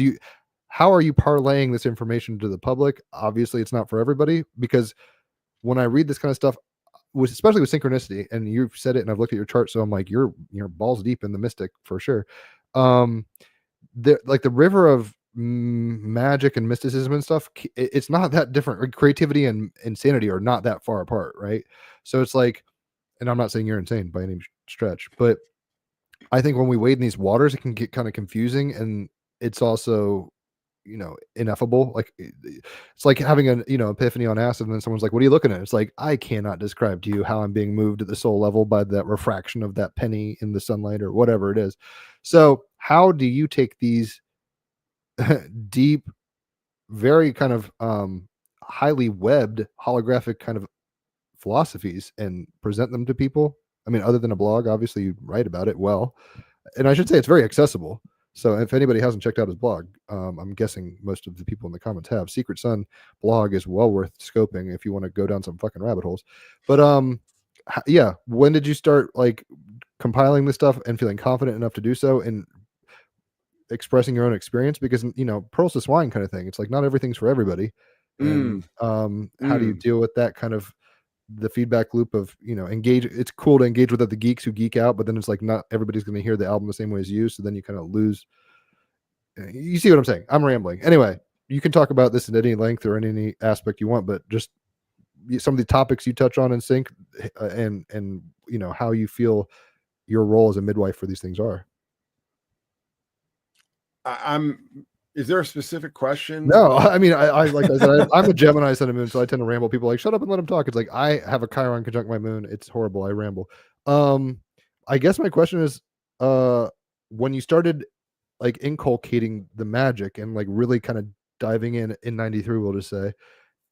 How are you parlaying this information to the public? Obviously it's not for everybody, because when I read this kind of stuff, especially with synchronicity, and you've said it and I've looked at your chart, so I'm like, you're balls deep in the mystic for sure. Like the river of magic and mysticism and stuff, it's not that different. Creativity and insanity are not that far apart, right? So it's like, and I'm not saying you're insane by any stretch, but I think when we wade in these waters, it can get kind of confusing, and it's also ineffable. Like it's like having an epiphany on acid, and then someone's like, what are you looking at? It's like, I cannot describe to you how I'm being moved at the soul level by that refraction of that penny in the sunlight or whatever it is. So how do you take these deep, very kind of highly webbed holographic kind of philosophies and present them to people? I mean, other than a blog, obviously you write about it well, and I should say it's very accessible. So if anybody hasn't checked out his blog, I'm guessing most of the people in the comments have. Secret Sun blog is well worth scoping if you want to go down some fucking rabbit holes. But yeah, when did you start like compiling this stuff and feeling confident enough to do so and expressing your own experience? Because pearls to swine kind of thing. It's like not everything's for everybody. And how do you deal with that kind of the feedback loop of engage? It's cool to engage with the geeks who geek out, but then it's like not everybody's going to hear the album the same way as you, so then you kind of lose. You see what I'm saying? I'm rambling. Anyway, you can talk about this at any length or in any aspect you want, but just some of the topics you touch on in sync, and how you feel your role as a midwife for these things are. Is there a specific question? No, I mean, I like I said, I'm a Gemini sun and moon, so I tend to ramble. People are like, shut up and let them talk. It's like, I have a Chiron conjunct my moon. It's horrible. I ramble. I guess my question is, when you started like inculcating the magic and like really kind of diving in 93, we'll just say,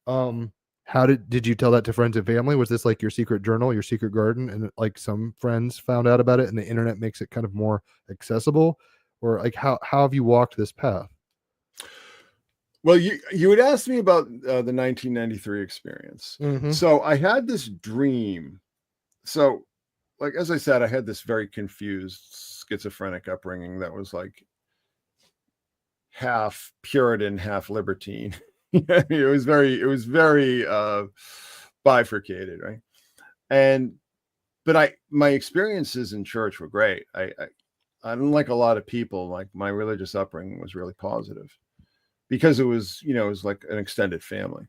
how did you tell that to friends and family? Was this like your secret journal, your secret garden, and like some friends found out about it and the internet makes it kind of more accessible? Or like how have you walked this path? Well, you had asked me about the 1993 experience. Mm-hmm. So I had this dream. So, like, as I said, I had this very confused schizophrenic upbringing that was like half Puritan, half libertine. It was very bifurcated, right? But my experiences in church were great. I unlike a lot of people, like my religious upbringing was really positive, because it was like an extended family.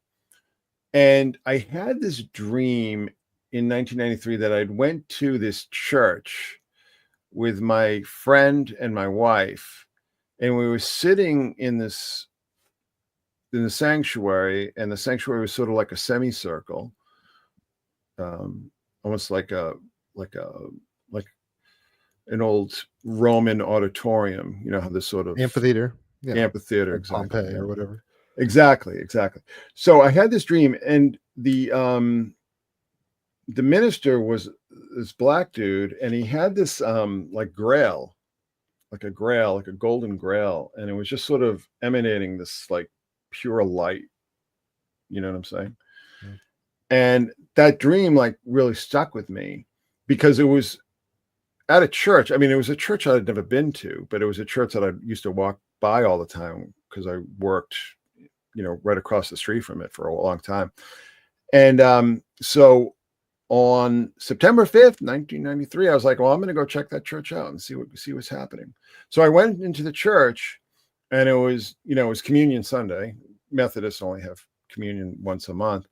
And I had this dream in 1993 that I'd went to this church with my friend and my wife, and we were sitting in the sanctuary, and the sanctuary was sort of like a semicircle, almost like an old Roman auditorium, how this sort of amphitheater. Yeah. Amphitheater, like exactly. Pompeii or whatever. Exactly. So I had this dream, and the minister was this black dude, and he had this like grail, like a golden grail, and it was just sort of emanating this like pure light. You know what I'm saying? Mm-hmm. And that dream like really stuck with me, because it was at a church. I mean, it was a church I'd never been to, but it was a church that I used to walk by all the time because I worked, right across the street from it for a long time. And so on September 5th, 1993, I was like, well, I'm going to go check that church out and see what's happening. So I went into the church, and it was Communion Sunday. Methodists only have communion once a month,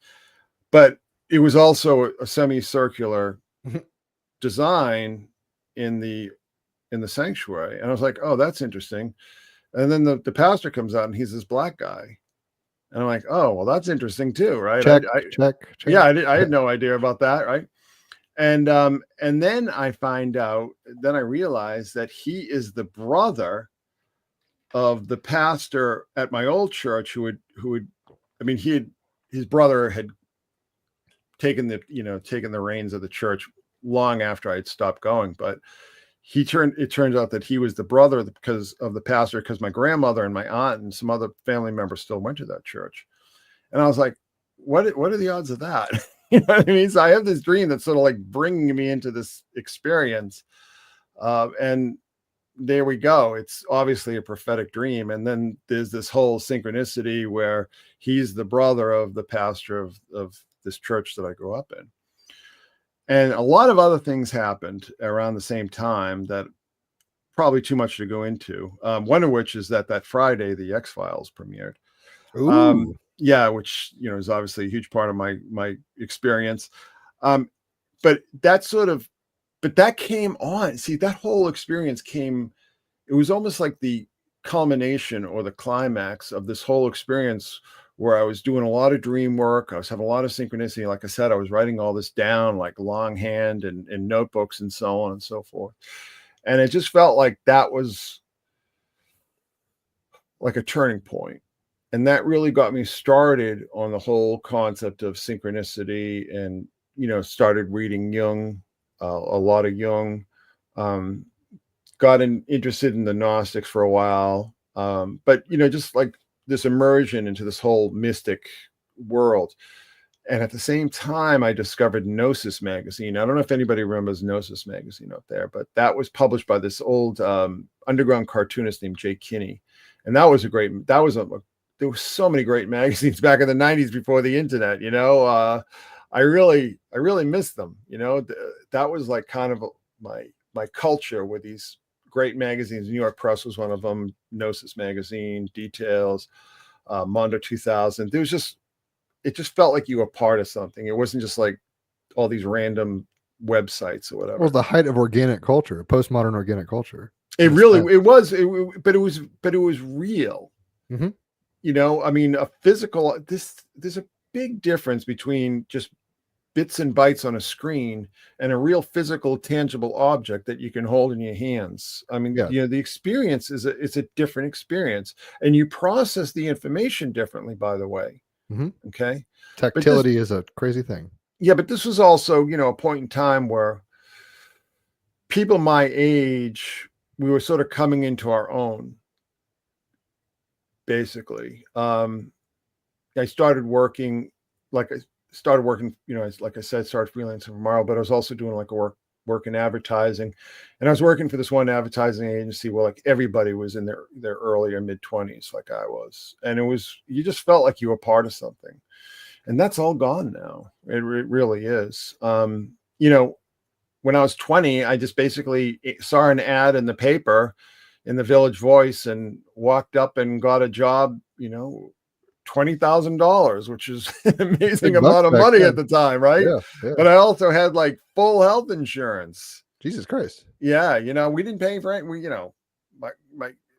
but it was also a semicircular design in the sanctuary. And I was like, oh, that's interesting. And then the pastor comes out, and he's this black guy, And I'm like, oh, well, that's interesting too, right? Check. Yeah, I had no idea about that, right? And then I find out, then I realized that he is the brother of the pastor at my old church who would, I mean, his brother had taken the reins of the church long after I'd stopped going, but it turns out that he was the brother because of the pastor, because my grandmother and my aunt and some other family members still went to that church. And I was like, what are the odds of that? You know what I mean? So I have this dream that's sort of like bringing me into this experience. And there we go. It's obviously a prophetic dream. And then there's this whole synchronicity where he's the brother of the pastor of this church that I grew up in. And a lot of other things happened around the same time that probably too much to go into. One of which is that Friday, the X-Files premiered. Ooh. Yeah, which, is obviously a huge part of my experience. But that came on. See, that whole experience it was almost like the culmination or the climax of this whole experience where I was doing a lot of dream work. I was having a lot of synchronicity. Like I said, I was writing all this down like longhand and in notebooks and so on and so forth. And it just felt like that was like a turning point. And that really got me started on the whole concept of synchronicity and, started reading Jung, a lot of Jung, got interested in the Gnostics for a while. But, just like this immersion into this whole mystic world. And at the same time, I discovered Gnosis magazine. I don't know if anybody remembers Gnosis magazine out there, but that was published by this old underground cartoonist named Jay Kinney. And there were so many great magazines back in the 90s before the internet, I really miss them. That was like kind of my culture with these great magazines. New York Press was one of them, Gnosis magazine, Details, Mondo 2000. It just felt like you were part of something. It wasn't just like all these random websites or whatever. It was the height of organic culture, postmodern organic culture. It was real. Mm-hmm. I mean, there's a big difference between just bits and bytes on a screen and a real physical, tangible object that you can hold in your hands. I mean, the experience is a different experience, and you process the information differently, by the way. Mm-hmm. Okay. Tactility is a crazy thing. Yeah. But this was also, a point in time where people my age, we were sort of coming into our own, basically. I started working, like I said, started freelancing for Marvel, but I was also doing like work in advertising, and I was working for this one advertising agency where like everybody was in their early or mid 20s, like I was, and you just felt like you were part of something, and that's all gone now. It really is. When I was 20, I just basically saw an ad in the paper, in the Village Voice, and walked up and got a job, $20,000, which is an amazing amount of money at the time, right? Yeah. But I also had like full health insurance. Jesus Christ. Yeah, we didn't pay for it.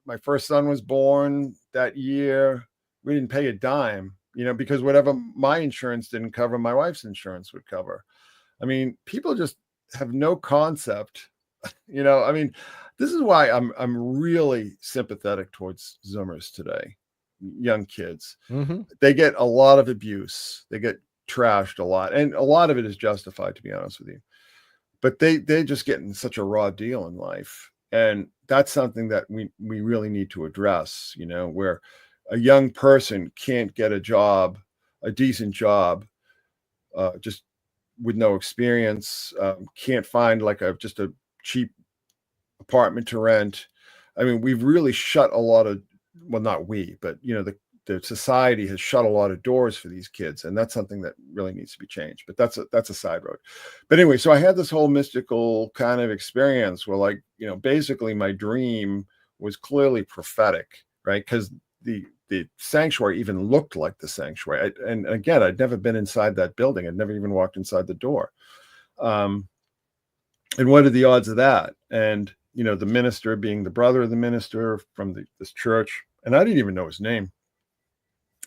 My first son was born that year. We didn't pay a dime, because whatever my insurance didn't cover, my wife's insurance would cover. I mean, people just have no concept. I mean, this is why I'm really sympathetic towards Zoomers today. Young kids. Mm-hmm. They get a lot of abuse. They get trashed a lot, and a lot of it is justified, to be honest with you. But they just getting such a raw deal in life, and that's something that we really need to address. Where a young person can't get a decent job, just with no experience, can't find like just a cheap apartment to rent. I mean, we've really shut a lot of, well, not we, but the society has shut a lot of doors for these kids, and that's something that really needs to be changed. But that's a side road. But anyway, so I had this whole mystical kind of experience where, like, basically my dream was clearly prophetic, right? Because the sanctuary even looked like the sanctuary. And again, I'd never been inside that building. I'd never even walked inside the door. And what are the odds of that? And the minister being the brother of the minister from this church, and I didn't even know his name.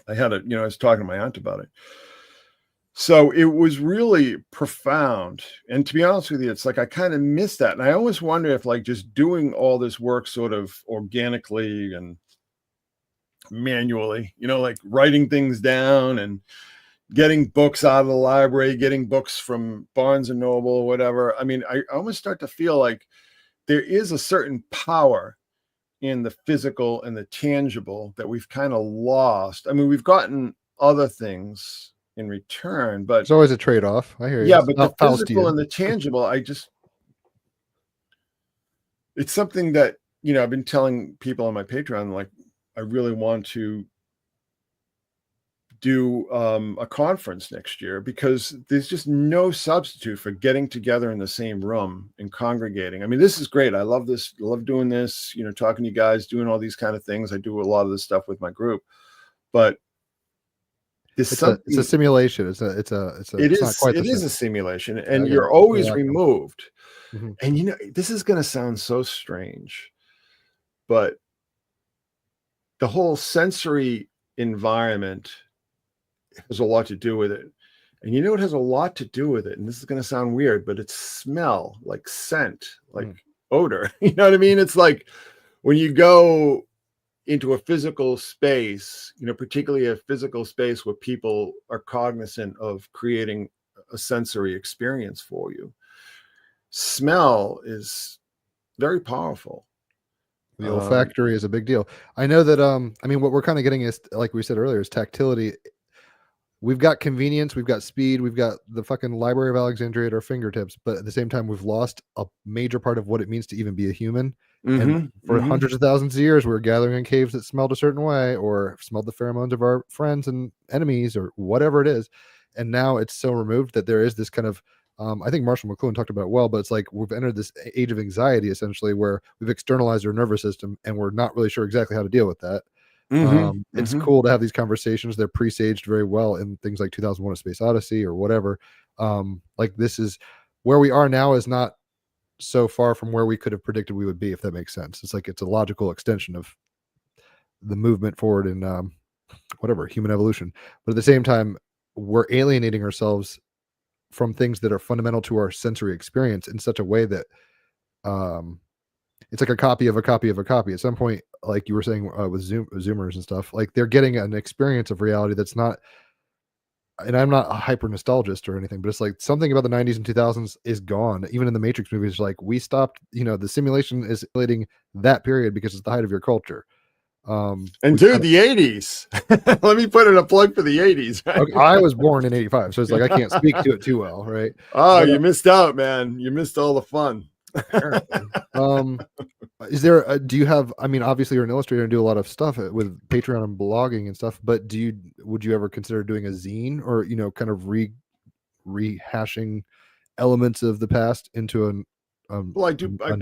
I was talking to my aunt about it. So it was really profound. And to be honest with you, it's like I kind of miss that. And I always wonder if like just doing all this work sort of organically and manually, like writing things down and getting books out of the library, getting books from Barnes and Noble or whatever. I mean, I almost start to feel like there is a certain power in the physical and the tangible that we've kind of lost. I mean, we've gotten other things in return, but It's always a trade-off. I hear you. yeah, but the Faustian. physical and the tangible, it's something that, I've been telling people on my Patreon, like, I really want to do a conference next year, because there's just no substitute for getting together in the same room and congregating. I mean, this is great. I love this. I love doing this, talking to you guys, doing all these kind of things. I do a lot of this stuff with my group, but it's a simulation. It is a simulation, and you're always removed. Mm-hmm. And this is going to sound so strange, but the whole sensory environment has a lot to do with it. And it has a lot to do with it. And this is going to sound weird, but it's smell, like scent, like odor. You know what I mean? It's like when you go into a physical space, particularly a physical space where people are cognizant of creating a sensory experience for you. Smell is very powerful. The olfactory is a big deal. I know that, what we're kind of getting is, like we said earlier, is tactility. We've got convenience, we've got speed, we've got the fucking Library of Alexandria at our fingertips, but at the same time, we've lost a major part of what it means to even be a human. And for hundreds of thousands of years, we were gathering in caves that smelled a certain way, or smelled the pheromones of our friends and enemies, or whatever it is. And now it's so removed that there is this kind of, I think Marshall McLuhan talked about it well, but it's like we've entered this age of anxiety, essentially, where we've externalized our nervous system, and we're not really sure exactly how to deal with that. It's cool to have these conversations. They're presaged very well in things like 2001: A Space Odyssey or whatever. Like, this is where we are now is not so far from where we could have predicted we would be, if that makes sense. It's like it's a logical extension of the movement forward in human evolution. But at the same time, we're alienating ourselves from things that are fundamental to our sensory experience in such a way that it's like a copy of a copy of a copy. At some point, like you were saying with Zoomers and stuff, like they're getting an experience of reality that's not, and I'm not a hyper nostalgist or anything, but it's like something about the 90s and 2000s is gone. Even in the Matrix movies, like we stopped, the simulation is simulating that period because it's the height of your culture. And dude, the 80s. Let me put in a plug for the 80s. Right? Okay, I was born in 85, so it's like I can't speak to it too well, right? Oh, you missed out, man. You missed all the fun. Is there do you have, obviously you're an illustrator and do a lot of stuff with Patreon and blogging and stuff, but would you ever consider doing a zine, or kind of rehashing elements of the past into I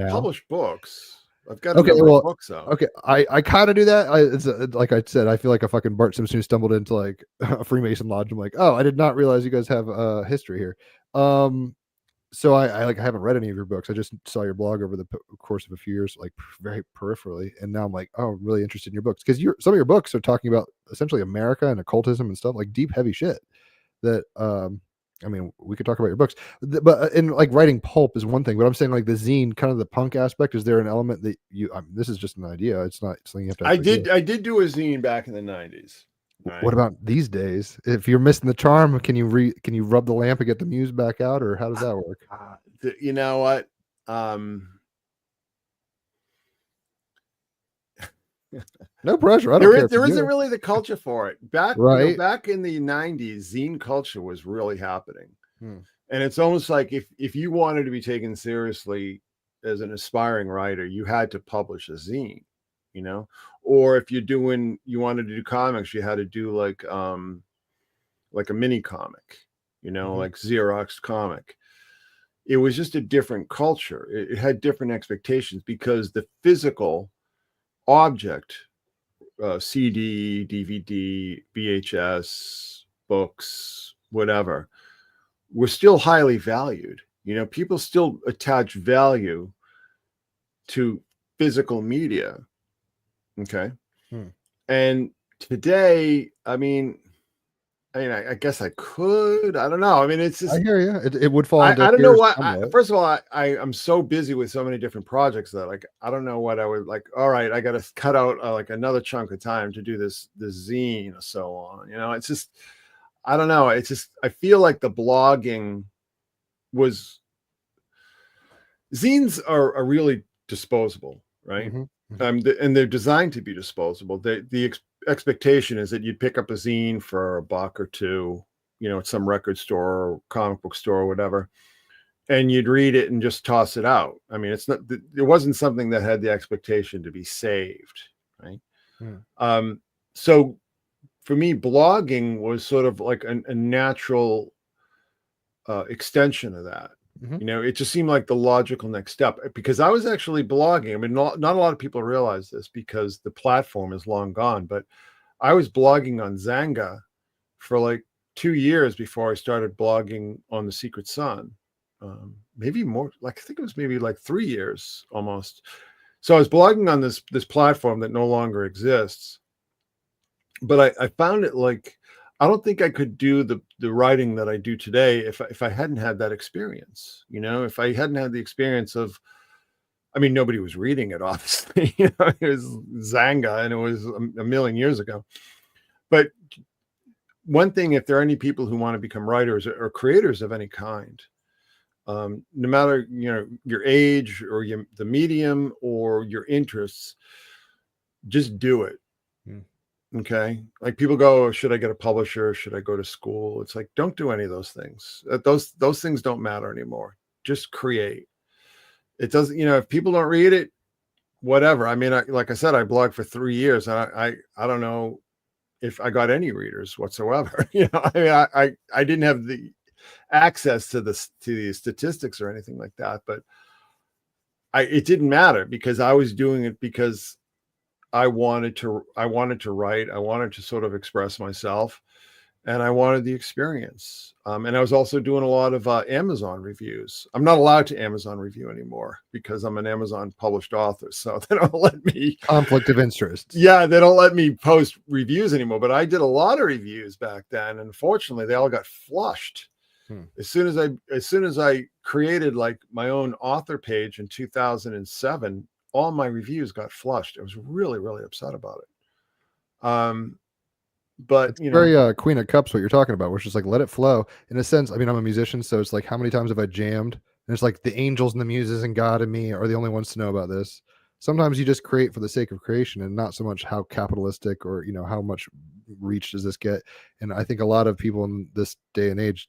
publish books. I've got books out. Okay, I kind of do that. Like I said, I feel like a fucking Bart Simpson who stumbled into like a Freemason lodge. I'm like, oh, I did not realize you guys have a history here. So I haven't read any of your books. I just saw your blog over the course of a few years, like very peripherally, and now I'm like, oh, I'm really interested in your books, because some of your books are talking about essentially America and occultism and stuff, like deep, heavy shit. That we could talk about your books, but in like writing pulp is one thing, but I'm saying like the zine, kind of the punk aspect. Is there an element that this is just an idea? It's not something you have to. I did do a zine back in the 90s. Right. What about these days? If you're missing the charm, can you rub the lamp and get the muse back out, or how does that work? You know what? No pressure. There isn't really the culture for it. Back in the 90s, zine culture was really happening. And it's almost like if you wanted to be taken seriously as an aspiring writer, you had to publish a zine, or if you wanted to do comics, you had to do like a mini comic, like Xerox comic. It was just a different culture. It had different expectations, because the physical object, CD, DVD, VHS, books, whatever, were still highly valued. People still attach value to physical media. Okay. And today, I guess I could. I don't know. I mean, it's just I hear you. It would fall into I don't know fears what. somewhat. First of all, I'm so busy with so many different projects that like I don't know what I would like. All right, I got to cut out like another chunk of time to do this zine or so on. You know, it's just I don't know. It's just I feel like the blogging was zines are really disposable, right? Mhm. And they're designed to be disposable. The expectation is that you'd pick up a zine for $1 or $2, you know, at some record store or comic book store or whatever, and you'd read it and just toss it out. I mean, it wasn't something that had the expectation to be saved, right? Yeah. So for me, blogging was sort of like a natural extension of that. Mhm. You know, it just seemed like the logical next step because I was actually blogging. I mean, not a lot of people realize this because the platform is long gone, but I was blogging on Zanga for like 2 years before I started blogging on the Secret Sun. Maybe more, like I think it was maybe like 3 years almost. So I was blogging on this platform that no longer exists, but I found it like I don't think I could do the writing that I do today if I hadn't had that experience. You know, if I hadn't had the experience of, I mean, nobody was reading it, obviously. You know, it was Zanga, and it was a million years ago. But one thing, if there are any people who want to become writers or creators of any kind, no matter your age or the medium or your interests, just do it. Okay. Like people go, should I get a publisher? Should I go to school? It's like, don't do any of those things. Those things don't matter anymore. Just create. It doesn't, if people don't read it, whatever. I mean, like I said, I blogged for 3 years and I don't know if I got any readers whatsoever. I mean, I didn't have the access to the statistics or anything like that, but it didn't matter because I was doing it because I wanted to write. I wanted to sort of express myself, and I wanted the experience. And I was also doing a lot of Amazon reviews. I'm not allowed to Amazon review anymore because I'm an Amazon published author, so they don't let me. Conflict of interest. Yeah, they don't let me post reviews anymore. But I did a lot of reviews back then, and unfortunately, they all got flushed. As soon as I created like my own author page in 2007. All my reviews got flushed. I was really, really upset about it. But it's very Queen of Cups what you're talking about, which is like let it flow. In a sense, I mean, I'm a musician, so it's like how many times have I jammed? And it's like the angels and the muses and God and me are the only ones to know about this. Sometimes you just create for the sake of creation and not so much how capitalistic or how much reach does this get. And I think a lot of people in this day and age,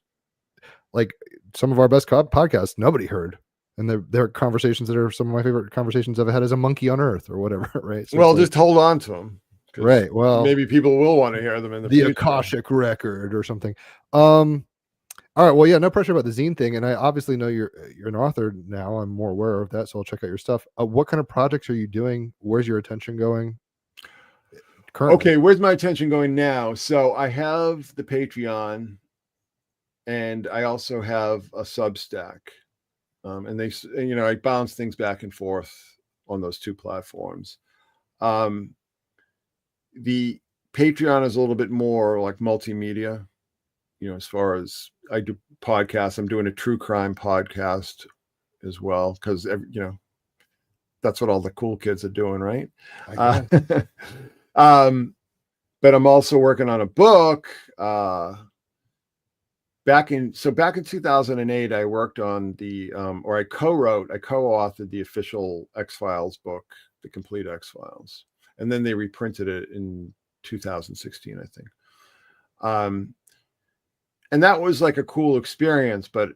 like some of our best podcasts, nobody heard. And they're conversations that are some of my favorite conversations I've had as a monkey on earth or whatever, right? So well, just hold on to them. Right. Well, maybe people will want to hear them in the future. Akashic record or something. All right. Well, yeah, no pressure about the zine thing. And I obviously know you're an author now. I'm more aware of that. So I'll check out your stuff. What kind of projects are you doing? Where's your attention going currently? Okay. Where's my attention going now? So I have the Patreon and I also have a Substack. And they, I bounce things back and forth on those two platforms. The Patreon is a little bit more like multimedia, as far as I do podcasts. I'm doing a true crime podcast as well because, that's what all the cool kids are doing, right? But I'm also working on a book. Back in 2008, I worked on I co-authored the official X-Files book, The Complete X-Files. And then they reprinted it in 2016, I think. And that was like a cool experience, but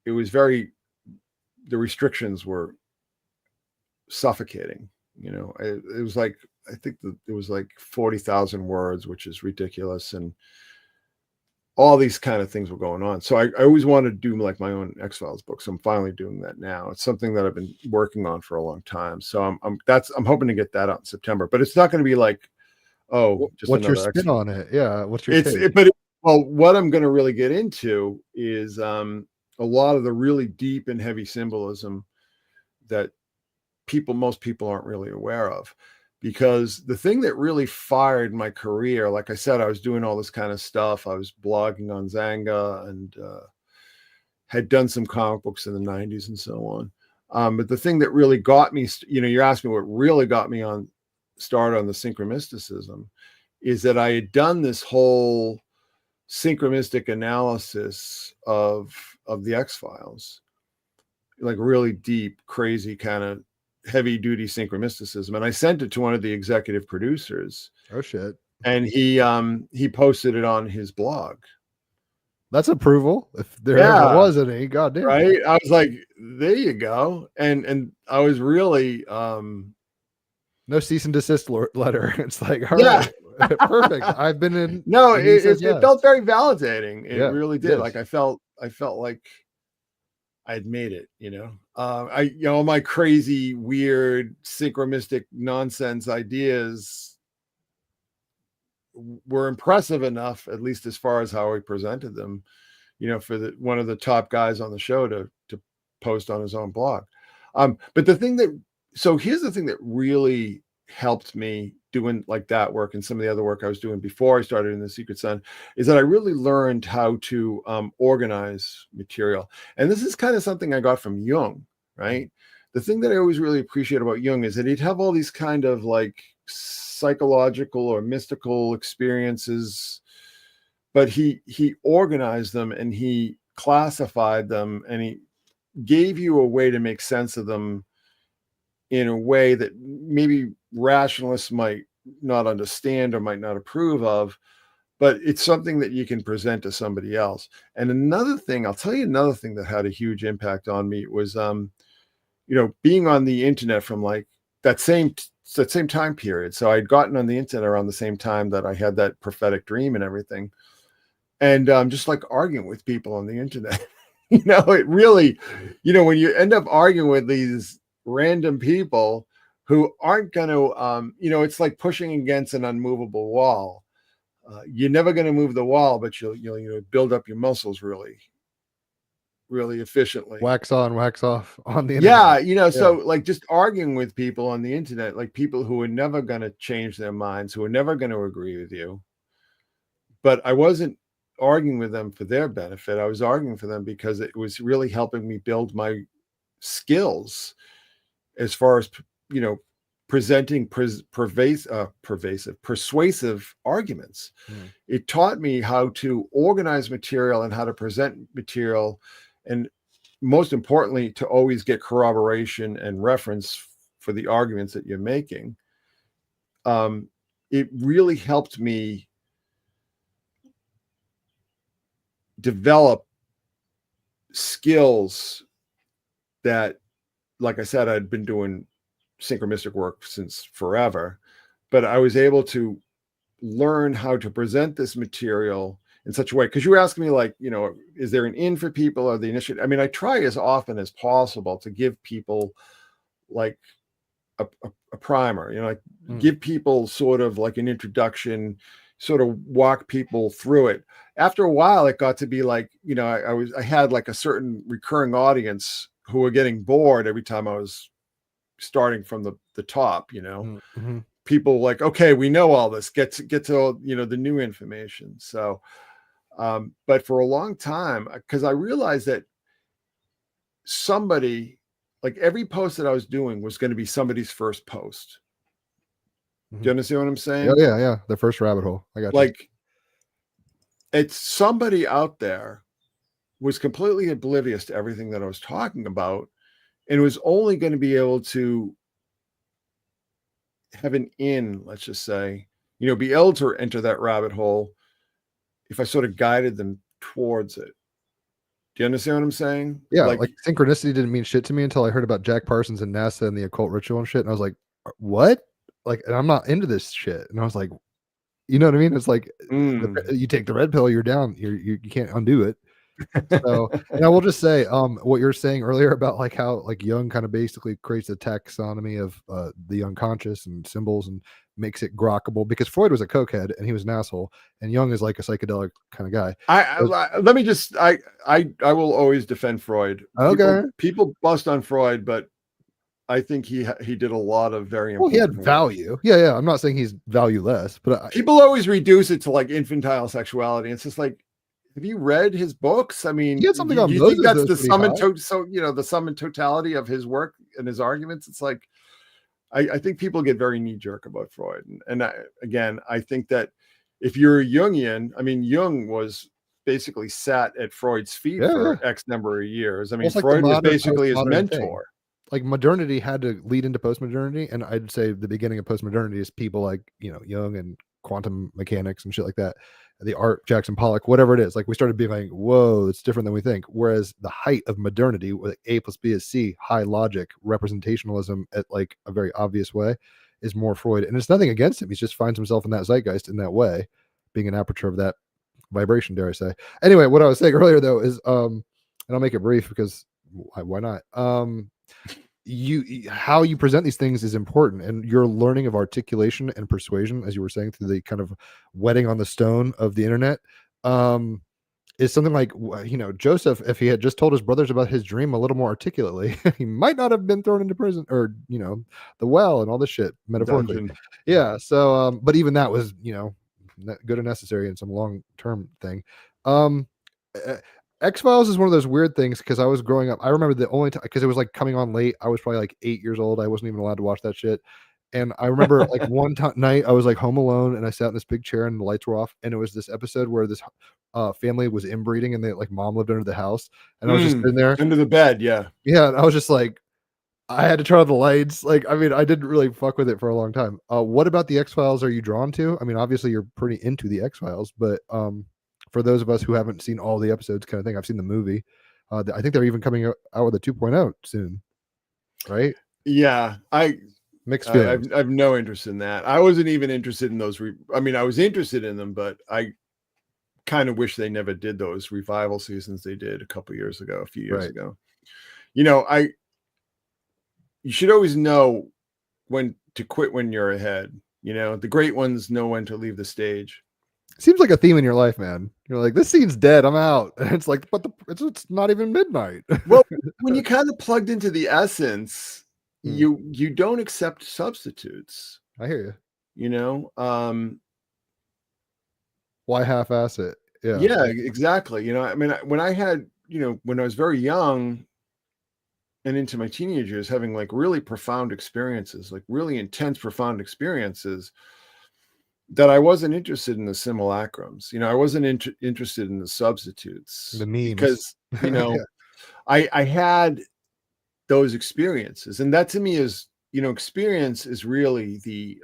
it was the restrictions were suffocating. It was like, I think it was like 40,000 words, which is ridiculous. And all these kind of things were going on. So I always wanted to do like my own X-Files book. So I'm finally doing that now. It's something that I've been working on for a long time. So I'm hoping to get that out in September, but it's not going to be like, just what's your spin on it? Yeah. What's your take? What I'm going to really get into is a lot of the really deep and heavy symbolism that most people aren't really aware of. because the thing that really fired my career, like I said, I was doing all this kind of stuff. I was blogging on Zanga and had done some comic books in the 90s and so on. But the thing that really got me, you asked me what really got me started on the synchromysticism, is that I had done this whole synchromystic analysis of the X-Files, like really deep, crazy kind of heavy duty synchromysticism. And I sent it to one of the executive producers. Oh shit. And he posted it on his blog. That's approval. If there ever was any, goddamn. Right. I was like, there you go. And I was really no cease and desist letter. It's like, all right, perfect. I've been in. No, it felt very validating. It really did. Yes. Like I felt like I'd made it, all my crazy, weird, synchromystic nonsense ideas were impressive enough, at least as far as how I presented them, for one of the top guys on the show to post on his own blog. But here's the thing that really helped me doing like that work and some of the other work I was doing before I started in the Secret Sun, is that I really learned how to organize material. And this is kind of something I got from Jung, right? The thing that I always really appreciate about Jung is that he'd have all these kind of like psychological or mystical experiences, but he organized them and he classified them and he gave you a way to make sense of them in a way that maybe rationalists might not understand or might not approve of, but it's something that you can present to somebody else. And I'll tell you another thing that had a huge impact on me was, being on the internet from like that same time period. So I'd gotten on the internet around the same time that I had that prophetic dream and everything. And just like arguing with people on the internet, it really, when you end up arguing with these random people who aren't going to, it's like pushing against an unmovable wall. You're never going to move the wall, but you'll build up your muscles really, really efficiently. Wax on, wax off on the internet. Yeah, so like just arguing with people on the internet, like people who are never going to change their minds, who are never going to agree with you. But I wasn't arguing with them for their benefit. I was arguing for them because it was really helping me build my skills as far as, presenting persuasive arguments. It taught me how to organize material and how to present material. And most importantly, to always get corroboration and reference for the arguments that you're making. It really helped me develop skills that, like I said, I'd been doing synchromystic work since forever, but I was able to learn how to present this material in such a way. Because you were asking me, like, is there an in for people or the initiative? I mean, I try as often as possible to give people like a primer, give people sort of like an introduction, sort of walk people through it. After a while, it got to be like, I had like a certain recurring audience who were getting bored every time I was starting from the top, people like, okay, we know all this, get to the new information. So but for a long time, because I realized that somebody, like every post that I was doing was going to be somebody's first post. Do you understand what I'm saying? Yeah. The first rabbit hole. I got like it's somebody out there was completely oblivious to everything that I was talking about, and was only going to be able to have an in, let's just say, be able to enter that rabbit hole if I sort of guided them towards it. Do you understand what I'm saying? Yeah, like synchronicity didn't mean shit to me until I heard about Jack Parsons and NASA and the occult ritual and shit, and I was like, what? Like, and I'm not into this shit. And I was like, you know what I mean? It's like you take the red pill, you're down. You can't undo it. So, and I will just say, what you're saying earlier about like how like Jung kind of basically creates a taxonomy of the unconscious and symbols and makes it grokkable, because Freud was a cokehead and he was an asshole, and Jung is like a psychedelic kind of guy. I will always defend Freud. Okay, people bust on Freud, but I think he did a lot of very Well, important he had work. value. Yeah. I'm not saying he's valueless, but People always reduce it to like infantile sexuality. It's just like, have you read his books? I mean, he had something do on you think Moses that's that was the pretty sum and high. the sum and totality of his work and his arguments? It's like, I think people get very knee jerk about Freud. And I think that if you're a Jungian, I mean, Jung was basically sat at Freud's feet for X number of years. I mean, Well, it's like Freud the was modern basically his postmodern thing. mentor. Like modernity had to lead into postmodernity, and I'd say the beginning of postmodernity is people like Jung and quantum mechanics and shit like that, the art, Jackson Pollock, whatever it is. Like we started being like, whoa, it's different than we think. Whereas the height of modernity, with A plus B is C, high logic, representationalism at like a very obvious way, is more Freud. And it's nothing against him. He just finds himself in that zeitgeist in that way, being an aperture of that vibration, dare I say. Anyway, what I was saying earlier though is, and I'll make it brief because why not? How you present these things is important, and your learning of articulation and persuasion, as you were saying, through the kind of wetting on the stone of the internet, is something like, Joseph, if he had just told his brothers about his dream a little more articulately, he might not have been thrown into prison or the well and all this shit, metaphorically. Dungeon. Yeah. So but even that was good and necessary in some long-term thing. X-Files is one of those weird things because I was growing up. I remember the only time, because it was like coming on late. I was probably like 8 years old. I wasn't even allowed to watch that shit. And I remember like one night I was like home alone and I sat in this big chair and the lights were off. And it was this episode where this family was inbreeding and they like mom lived under the house. And I was just sitting there under the bed. Yeah. Yeah. And I was just like, I had to turn on the lights. Like, I mean, I didn't really fuck with it for a long time. What about the X-Files are you drawn to? I mean, obviously you're pretty into the X-Files, but for those of us who haven't seen all the episodes, kind of thing, I've seen the movie. I think they're even coming out with a 2.0 soon, right? Yeah, mixed feelings. I have no interest in that. I wasn't even interested in those. I mean, I was interested in them, but I kind of wish they never did those revival seasons they did a few years ago. You should always know when to quit when you're ahead. The great ones know when to leave the stage. Seems like a theme in your life, man. You're like, this scene's dead, I'm out. And it's like, but it's not even midnight. Well, when you kind of plugged into the essence, you don't accept substitutes. I hear you. Why half-ass it? Yeah, exactly. I mean, when I had, when I was very young and into my teenage years, having like really profound experiences, like really intense, profound experiences, that I wasn't interested in the simulacrums. I wasn't interested in the substitutes. The memes. Because, I had those experiences. And that to me is, experience is really the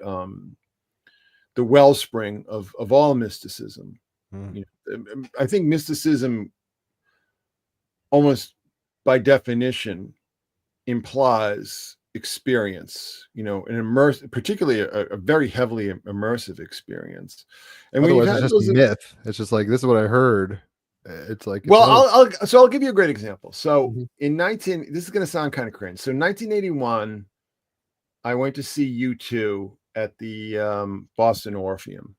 wellspring of all mysticism. I think mysticism almost by definition implies experience, an particularly a very heavily immersive experience. And otherwise it's just myth. It's just like, this is what I heard. It's like, I'll give you a great example. So this is going to sound kind of cringe. So 1981, I went to see U2 at the Boston Orpheum.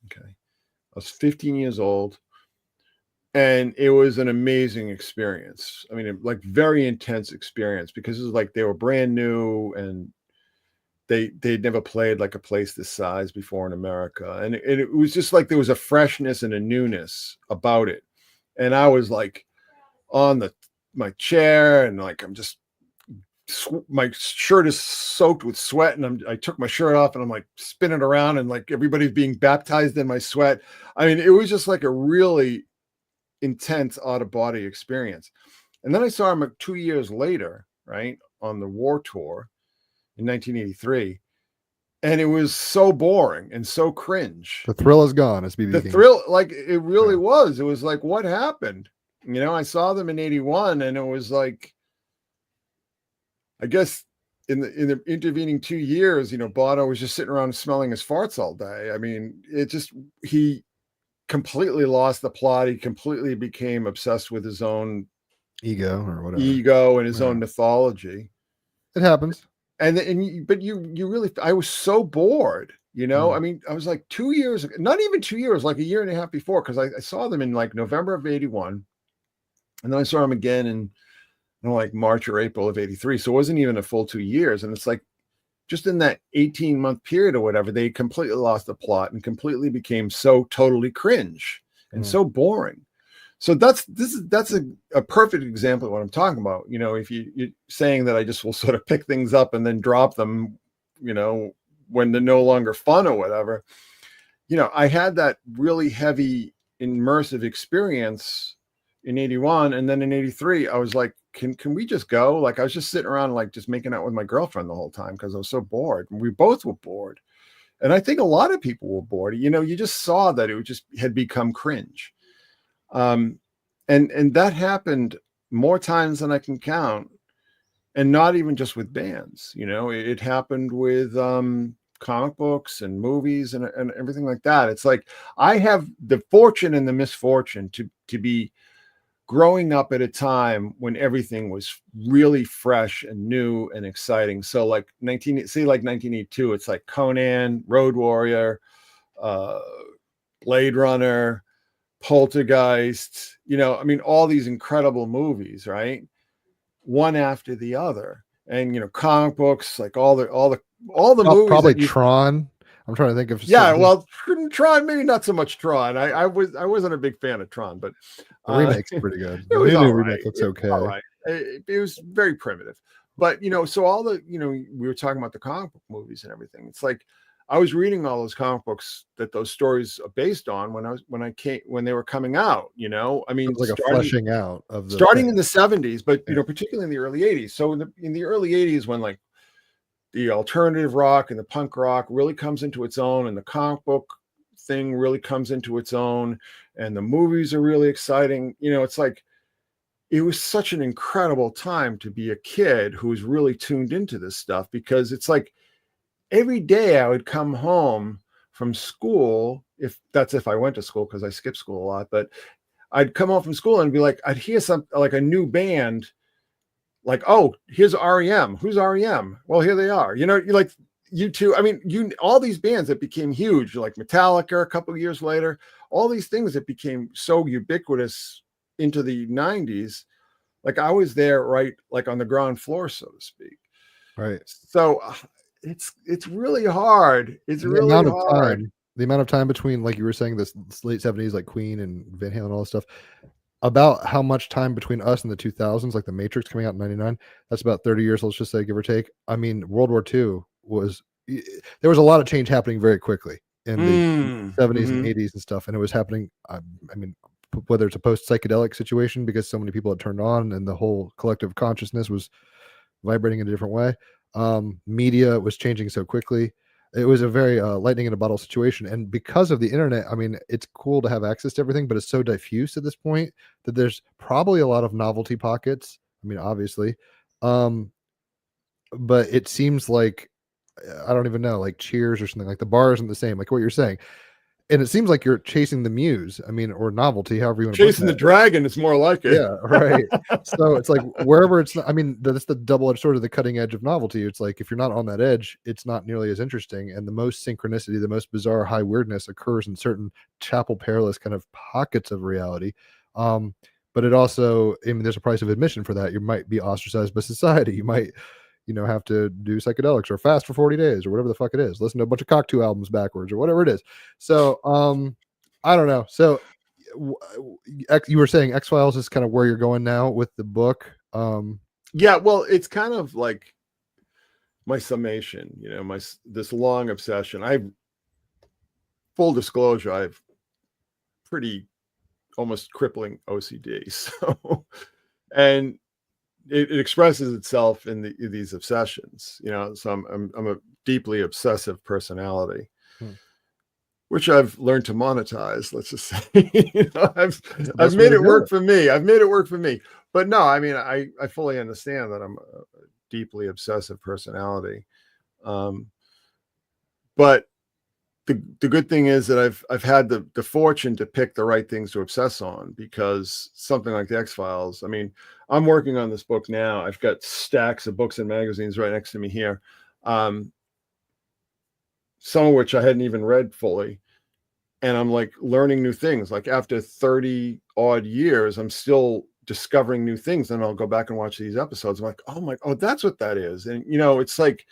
Okay. I was 15 years old. And it was an amazing experience. I mean, like very intense experience, because it was like they were brand new and they'd never played like a place this size before in America. And it was just like there was a freshness and a newness about it. And I was like on my chair and like my shirt is soaked with sweat and I took my shirt off and I'm like spinning around and like everybody's being baptized in my sweat. I mean, it was just like a really intense out-of-body experience. And then I saw him 2 years later, right, on the War Tour in 1983, and it was so boring and so cringe. The thrill is gone. It's the thrill, like it really was. It was like, what happened? I saw them in 81, and it was like, I guess in the intervening 2 years, Bono was just sitting around smelling his farts all day. I mean, he completely lost the plot. He completely became obsessed with his own ego or whatever, and his own mythology. It happens. But you really, I was so bored, I mean, I was like 2 years, not even 2 years, like a year and a half before, because I saw them in like November of 81. And then I saw them again in like March or April of 83. So it wasn't even a full 2 years. And it's like, just in that 18-month period or whatever, they completely lost the plot and completely became so totally cringe and so boring. So that's a perfect example of what I'm talking about. You know, if you're saying that I just will sort of pick things up and then drop them, you know, when they're no longer fun or whatever. You know, I had that really heavy immersive experience in 81, and then in 83 I was like, can we just go? Like, I was just sitting around like just making out with my girlfriend the whole time because I was so bored. We both were bored, and I think a lot of people were bored. You know, you just saw that it just had become cringe. And that happened more times than I can count, and not even just with bands. You know, it happened with comic books and movies and everything like that. It's like I have the fortune and the misfortune to be growing up at a time when everything was really fresh and new and exciting. So like 1982, it's like Conan, Road Warrior, Blade Runner, Poltergeist, you know, I mean, all these incredible movies, right? One after the other. And, you know, comic books, like all the movies. Probably Tron. I'm trying to think of. Yeah, well, Tron, maybe not so much Tron. I wasn't a big fan of Tron, but the remake's pretty good. It was all right. Remake looks okay. All right. It was very primitive, but you know, so all the, you know, we were talking about the comic book movies and everything. It's like I was reading all those comic books that those stories are based on when they were coming out. You know, I mean, like a fleshing out of starting in the 70s, but you know, particularly in the early 80s. So in the early 80s, when like the alternative rock and the punk rock really comes into its own, and the comic book thing really comes into its own, and the movies are really exciting. You know, it's like, it was such an incredible time to be a kid who was really tuned into this stuff, because it's like every day I would come home from school, if I went to school, because I skipped school a lot, but I'd come home from school and be like, I'd hear something like a new band. Like, oh, here's REM. Who's REM? Well, here they are. You know, you like U2. I mean, all these bands that became huge, like Metallica a couple of years later, all these things that became so ubiquitous into the 90s. Like, I was there, right, like on the ground floor, so to speak. Right. So it's really hard. It's really hard. The amount of time between, like you were saying, this late 70s, like Queen and Van Halen and all this stuff, about how much time between us and the 2000s, like the Matrix coming out in 99, that's about 30 years, let's just say, give or take. I mean, World War II there was a lot of change happening very quickly in the 70s and 80s and stuff. And it was happening, I mean, whether it's a post-psychedelic situation because so many people had turned on and the whole collective consciousness was vibrating in a different way. Media was changing so quickly. It was a very lightning in a bottle situation. And because of the internet, I mean, it's cool to have access to everything, but it's so diffuse at this point that there's probably a lot of novelty pockets. I mean, obviously. But it seems like, I don't even know, like Cheers or something, like the bar isn't the same, like what you're saying. And it seems like you're chasing the muse. I mean, or novelty, however you want to chasing the dragon. It's more like it. Yeah, right. So it's like wherever it's not, I mean, that's the double-edged sword of the cutting edge of novelty. It's like if you're not on that edge, it's not nearly as interesting. And the most synchronicity, the most bizarre high weirdness occurs in certain chapel perilous kind of pockets of reality. But it also, I mean, there's a price of admission for that. You might be ostracized by society. You might, you know, have to do psychedelics or fast for 40 days or whatever the fuck it is. Listen to a bunch of Cocteau albums backwards or whatever it is. So, I don't know. So you were saying X-Files is kind of where you're going now with the book. Yeah, well, it's kind of like my summation, you know, this long obsession. Full disclosure, I've pretty almost crippling OCD. So, and it expresses itself in these obsessions, you know. So I'm a deeply obsessive personality, which I've learned to monetize. Let's just say, you know, I've made it work for me. I've made it work for me. But no, I mean, I fully understand that I'm a deeply obsessive personality. But the good thing is that I've had the fortune to pick the right things to obsess on, because something like the X-Files, I mean, I'm working on this book now. I've got stacks of books and magazines right next to me here. Some of which I hadn't even read fully. And I'm like learning new things. Like after 30 odd years, I'm still discovering new things. And I'll go back and watch these episodes. I'm like, oh, that's what that is. And, it's like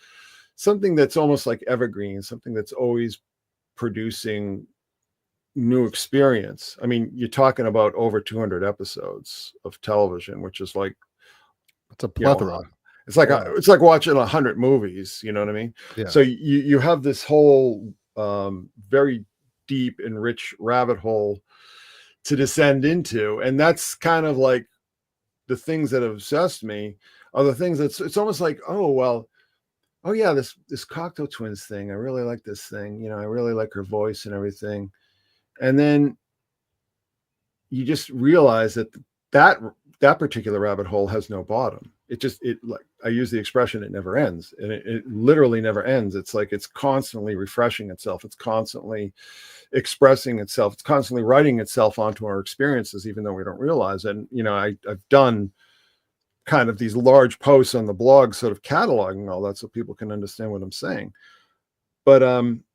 something that's almost like evergreen, something that's always producing new experience. I mean, you're talking about over 200 episodes of television, which is like, it's a plethora. It's like watching 100 movies. You know what I mean? Yeah. So you have this whole very deep and rich rabbit hole to descend into, and that's kind of like the things that have obsessed me are the things it's almost like, oh yeah, this Cocteau Twins thing, I really like this thing, I really like her voice and everything, and then you just realize that particular rabbit hole has no bottom. It like I use the expression, it never ends, and it literally never ends. It's like it's constantly refreshing itself, it's constantly expressing itself, it's constantly writing itself onto our experiences, even though we don't realize it. And I've done kind of these large posts on the blog sort of cataloging all that so people can understand what I'm saying. But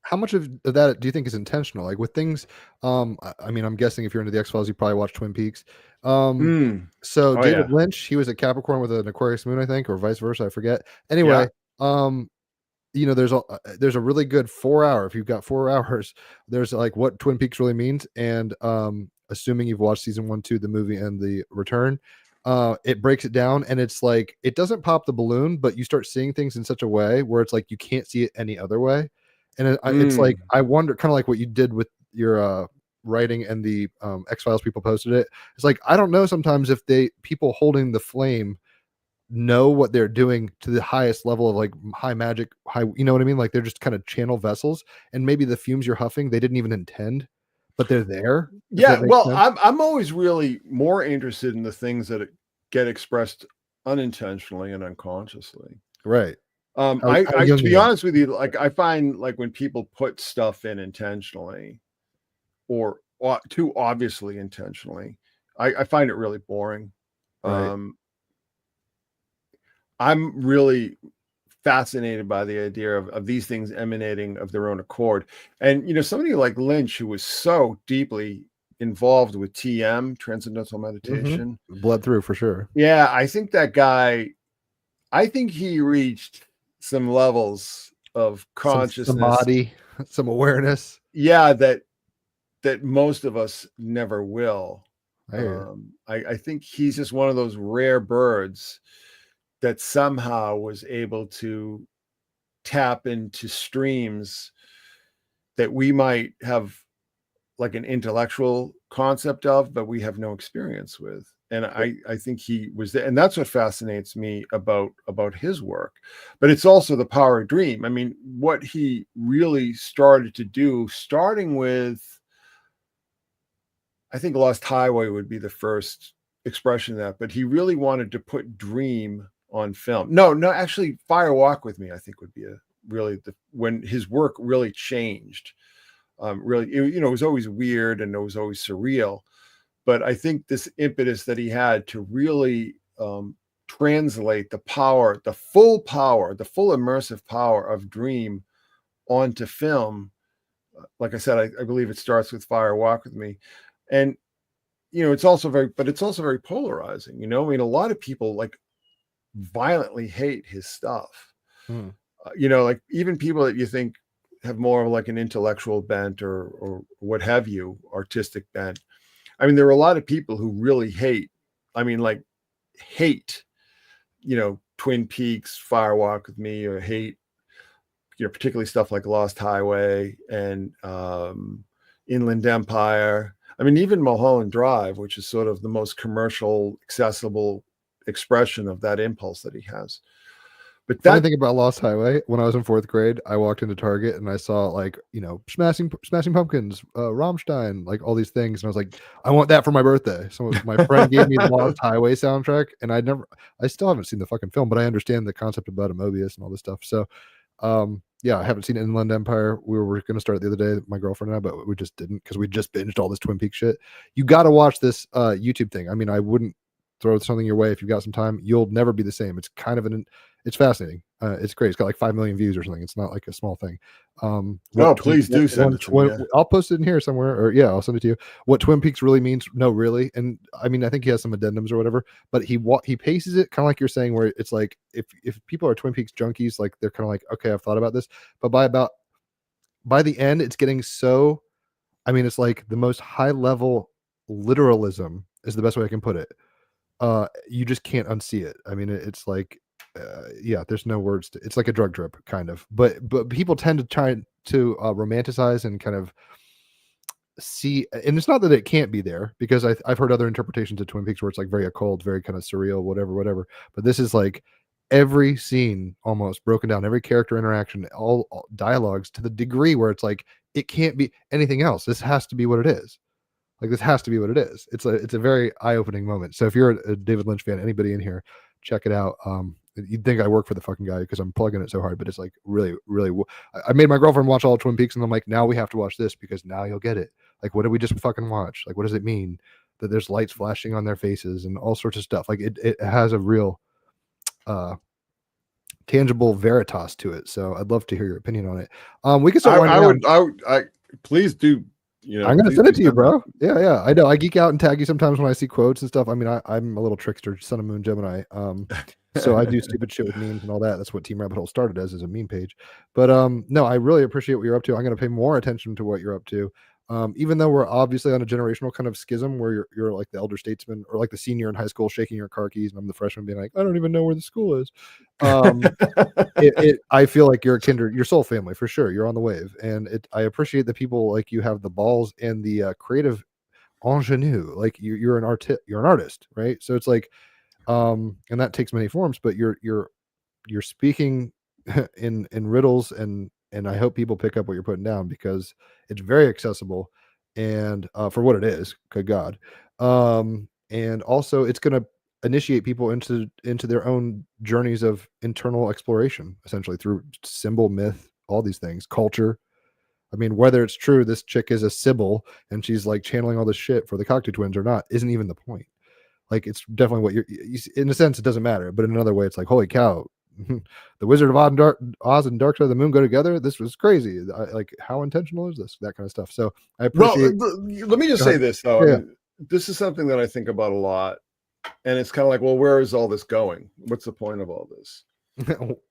how much of that do you think is intentional? Like with things, I mean, I'm guessing if you're into the X-Files, you probably watch Twin Peaks. So David Lynch, he was a Capricorn with an Aquarius moon, I think, or vice versa, I forget. Anyway, there's a really good 4 hour, if you've got 4 hours, there's like what Twin Peaks really means. And assuming you've watched season 1, 2, the movie and the return, it breaks it down, and it's like it doesn't pop the balloon, but you start seeing things in such a way where it's like you can't see it any other way. And it's like, I wonder, kind of like what you did with your writing, and the X-Files people posted it. It's like, I don't know sometimes if people holding the flame know what they're doing to the highest level of like high magic, you know what I mean? Like they're just kind of channel vessels, and maybe the fumes you're huffing, they didn't even intend, but they're there. Yeah. Well, I'm always really more interested in the things that get expressed unintentionally and unconsciously. Right. To be honest with you, like I find like when people put stuff in intentionally or too obviously intentionally, I find it really boring. Right. I'm really fascinated by the idea of these things emanating of their own accord. And, somebody like Lynch, who was so deeply involved with TM, Transcendental Meditation. Blood through for sure. Yeah, I think that guy, he reached some levels of consciousness, some samadhi, some awareness. Yeah, that most of us never will. I think he's just one of those rare birds that somehow was able to tap into streams that we might have like an intellectual concept of, but we have no experience with. And I think he was there. And that's what fascinates me about his work. But it's also the power of dream. I mean, what he really started to do, starting with, I think Lost Highway would be the first expression of that, but he really wanted to put dream on film. No, actually Fire Walk With Me, I think would be when his work really changed. Really, it was always weird and it was always surreal. But I think this impetus that he had to really translate the full immersive power of dream onto film. Like I said, I believe it starts with Fire Walk With Me. And, it's also very polarizing. I mean, a lot of people like violently hate his stuff. Like even people that you think have more of like an intellectual bent or what have you, artistic bent. I mean, there are a lot of people who really hate, Twin Peaks, Fire Walk With Me, or hate, particularly stuff like Lost Highway and Inland Empire. I mean, even Mulholland Drive, which is sort of the most commercial, accessible expression of that impulse that he has. But funny thing about Lost Highway, when I was in 4th grade, I walked into Target and I saw like, Smashing Pumpkins, Rammstein, like all these things. And I was like, I want that for my birthday. So my friend gave me the Lost Highway soundtrack, and I still haven't seen the fucking film, but I understand the concept about a Mobius and all this stuff. So, I haven't seen Inland Empire. We were going to start it the other day, my girlfriend and I, but we just didn't because we just binged all this Twin Peaks shit. You got to watch this YouTube thing. I mean, I wouldn't throw something your way if you've got some time. You'll never be the same. It's kind of It's fascinating. It's great. It's got like 5 million views or something. It's not like a small thing. Please do send it to me. Yeah. I'll post it in here somewhere, or yeah, I'll send it to you. What Twin Peaks really means? No, really. And I mean, I think he has some addendums or whatever, but he paces it kind of like you're saying, where it's like if people are Twin Peaks junkies, like they're kind of like, okay, I've thought about this, but by the end, it's getting so. I mean, it's like the most high level literalism is the best way I can put it. You just can't unsee it. I mean, it's like. Yeah, there's no words it's like a drug trip kind of, but people tend to try to romanticize and kind of see, and it's not that it can't be there, because I've heard other interpretations of Twin Peaks where it's like very occult, very kind of surreal, whatever, but this is like every scene almost broken down, every character interaction, all dialogues, to the degree where it's like it can't be anything else. This has to be what it is. Like, this has to be what it is. It's a very eye-opening moment. So if you're a David Lynch fan, anybody in here, check it out. You'd think I work for the fucking guy because I'm plugging it so hard, but it's like really, really. I made my girlfriend watch all of Twin Peaks, and I'm like, now we have to watch this because now you'll get it. Like, what did we just fucking watch? Like, what does it mean that there's lights flashing on their faces and all sorts of stuff? Like, it has a real, tangible veritas to it. So I'd love to hear your opinion on it. We can start. I please do. You know, I'm gonna send it to you, bro. Yeah. I know. I geek out and tag you sometimes when I see quotes and stuff. I mean, I'm a little trickster, Sun and Moon Gemini. So I do stupid shit with memes and all that. That's what Team Rabbit Hole started as a meme page. But no, I really appreciate what you're up to. I'm gonna pay more attention to what you're up to. Even though we're obviously on a generational kind of schism where you're like the elder statesman or like the senior in high school shaking your car keys, and I'm the freshman being like, I don't even know where the school is. I feel like you're a kindred, your soul family for sure. You're on the wave, and I appreciate that people like you have the balls and the creative ingenue. Like you're an artist, right? So it's like, and that takes many forms. But you're speaking in riddles, and I hope people pick up what you're putting down because it's very accessible, and for what it is, good God, and also it's going to initiate people into their own journeys of internal exploration, essentially through symbol, myth, all these things, culture. I mean, whether it's true this chick is a Sybil and she's like channeling all this shit for the Cocteau twins or not isn't even the point. Like, it's definitely what you in a sense, it doesn't matter, but in another way, it's like, holy cow, the Wizard of Oz and Dark Side of the Moon go together. This was crazy. Like, how intentional is this? That kind of stuff. So I appreciate. Well, let me just say this though. Yeah. I mean, this is something that I think about a lot, and it's kind of like, well, where is all this going? What's the point of all this?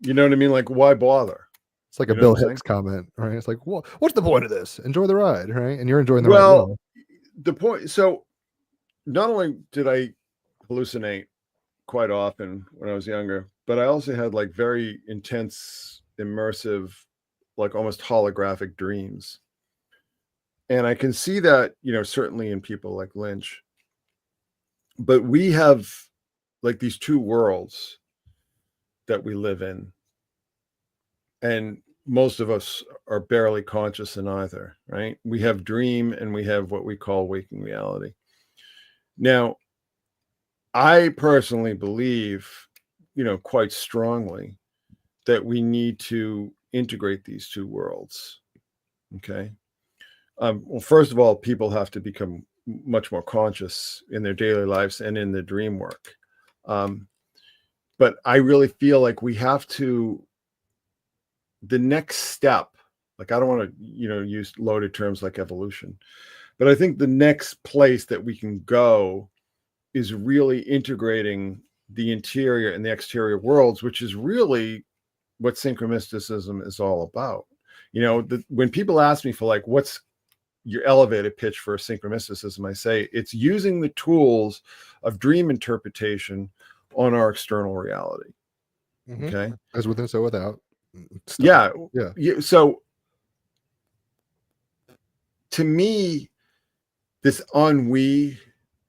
You know what I mean? Like, why bother? It's like a Bill Hicks comment, right? It's like, well, what's the point of this? Enjoy the ride, right? And you're enjoying the ride. Well, the point. So, not only did I hallucinate quite often when I was younger, but I also had like very intense, immersive, like almost holographic dreams. And I can see that, you know, certainly in people like Lynch. But we have like these two worlds that we live in. And most of us are barely conscious in either, right? We have dream and we have what we call waking reality. Now, I personally believe, you know, quite strongly that we need to integrate these two worlds. Okay. Well, first of all, people have to become much more conscious in their daily lives and in their dream work. But I really feel like we have to, the next step, like, I don't want to, you know, use loaded terms like evolution, but I think the next place that we can go is really integrating the interior and the exterior worlds, which is really what synchromysticism is all about. You know, when people ask me for like, what's your elevated pitch for synchromysticism, I say it's using the tools of dream interpretation on our external reality. Mm-hmm. Okay. As within, so without. Stuff. Yeah. So to me, this ennui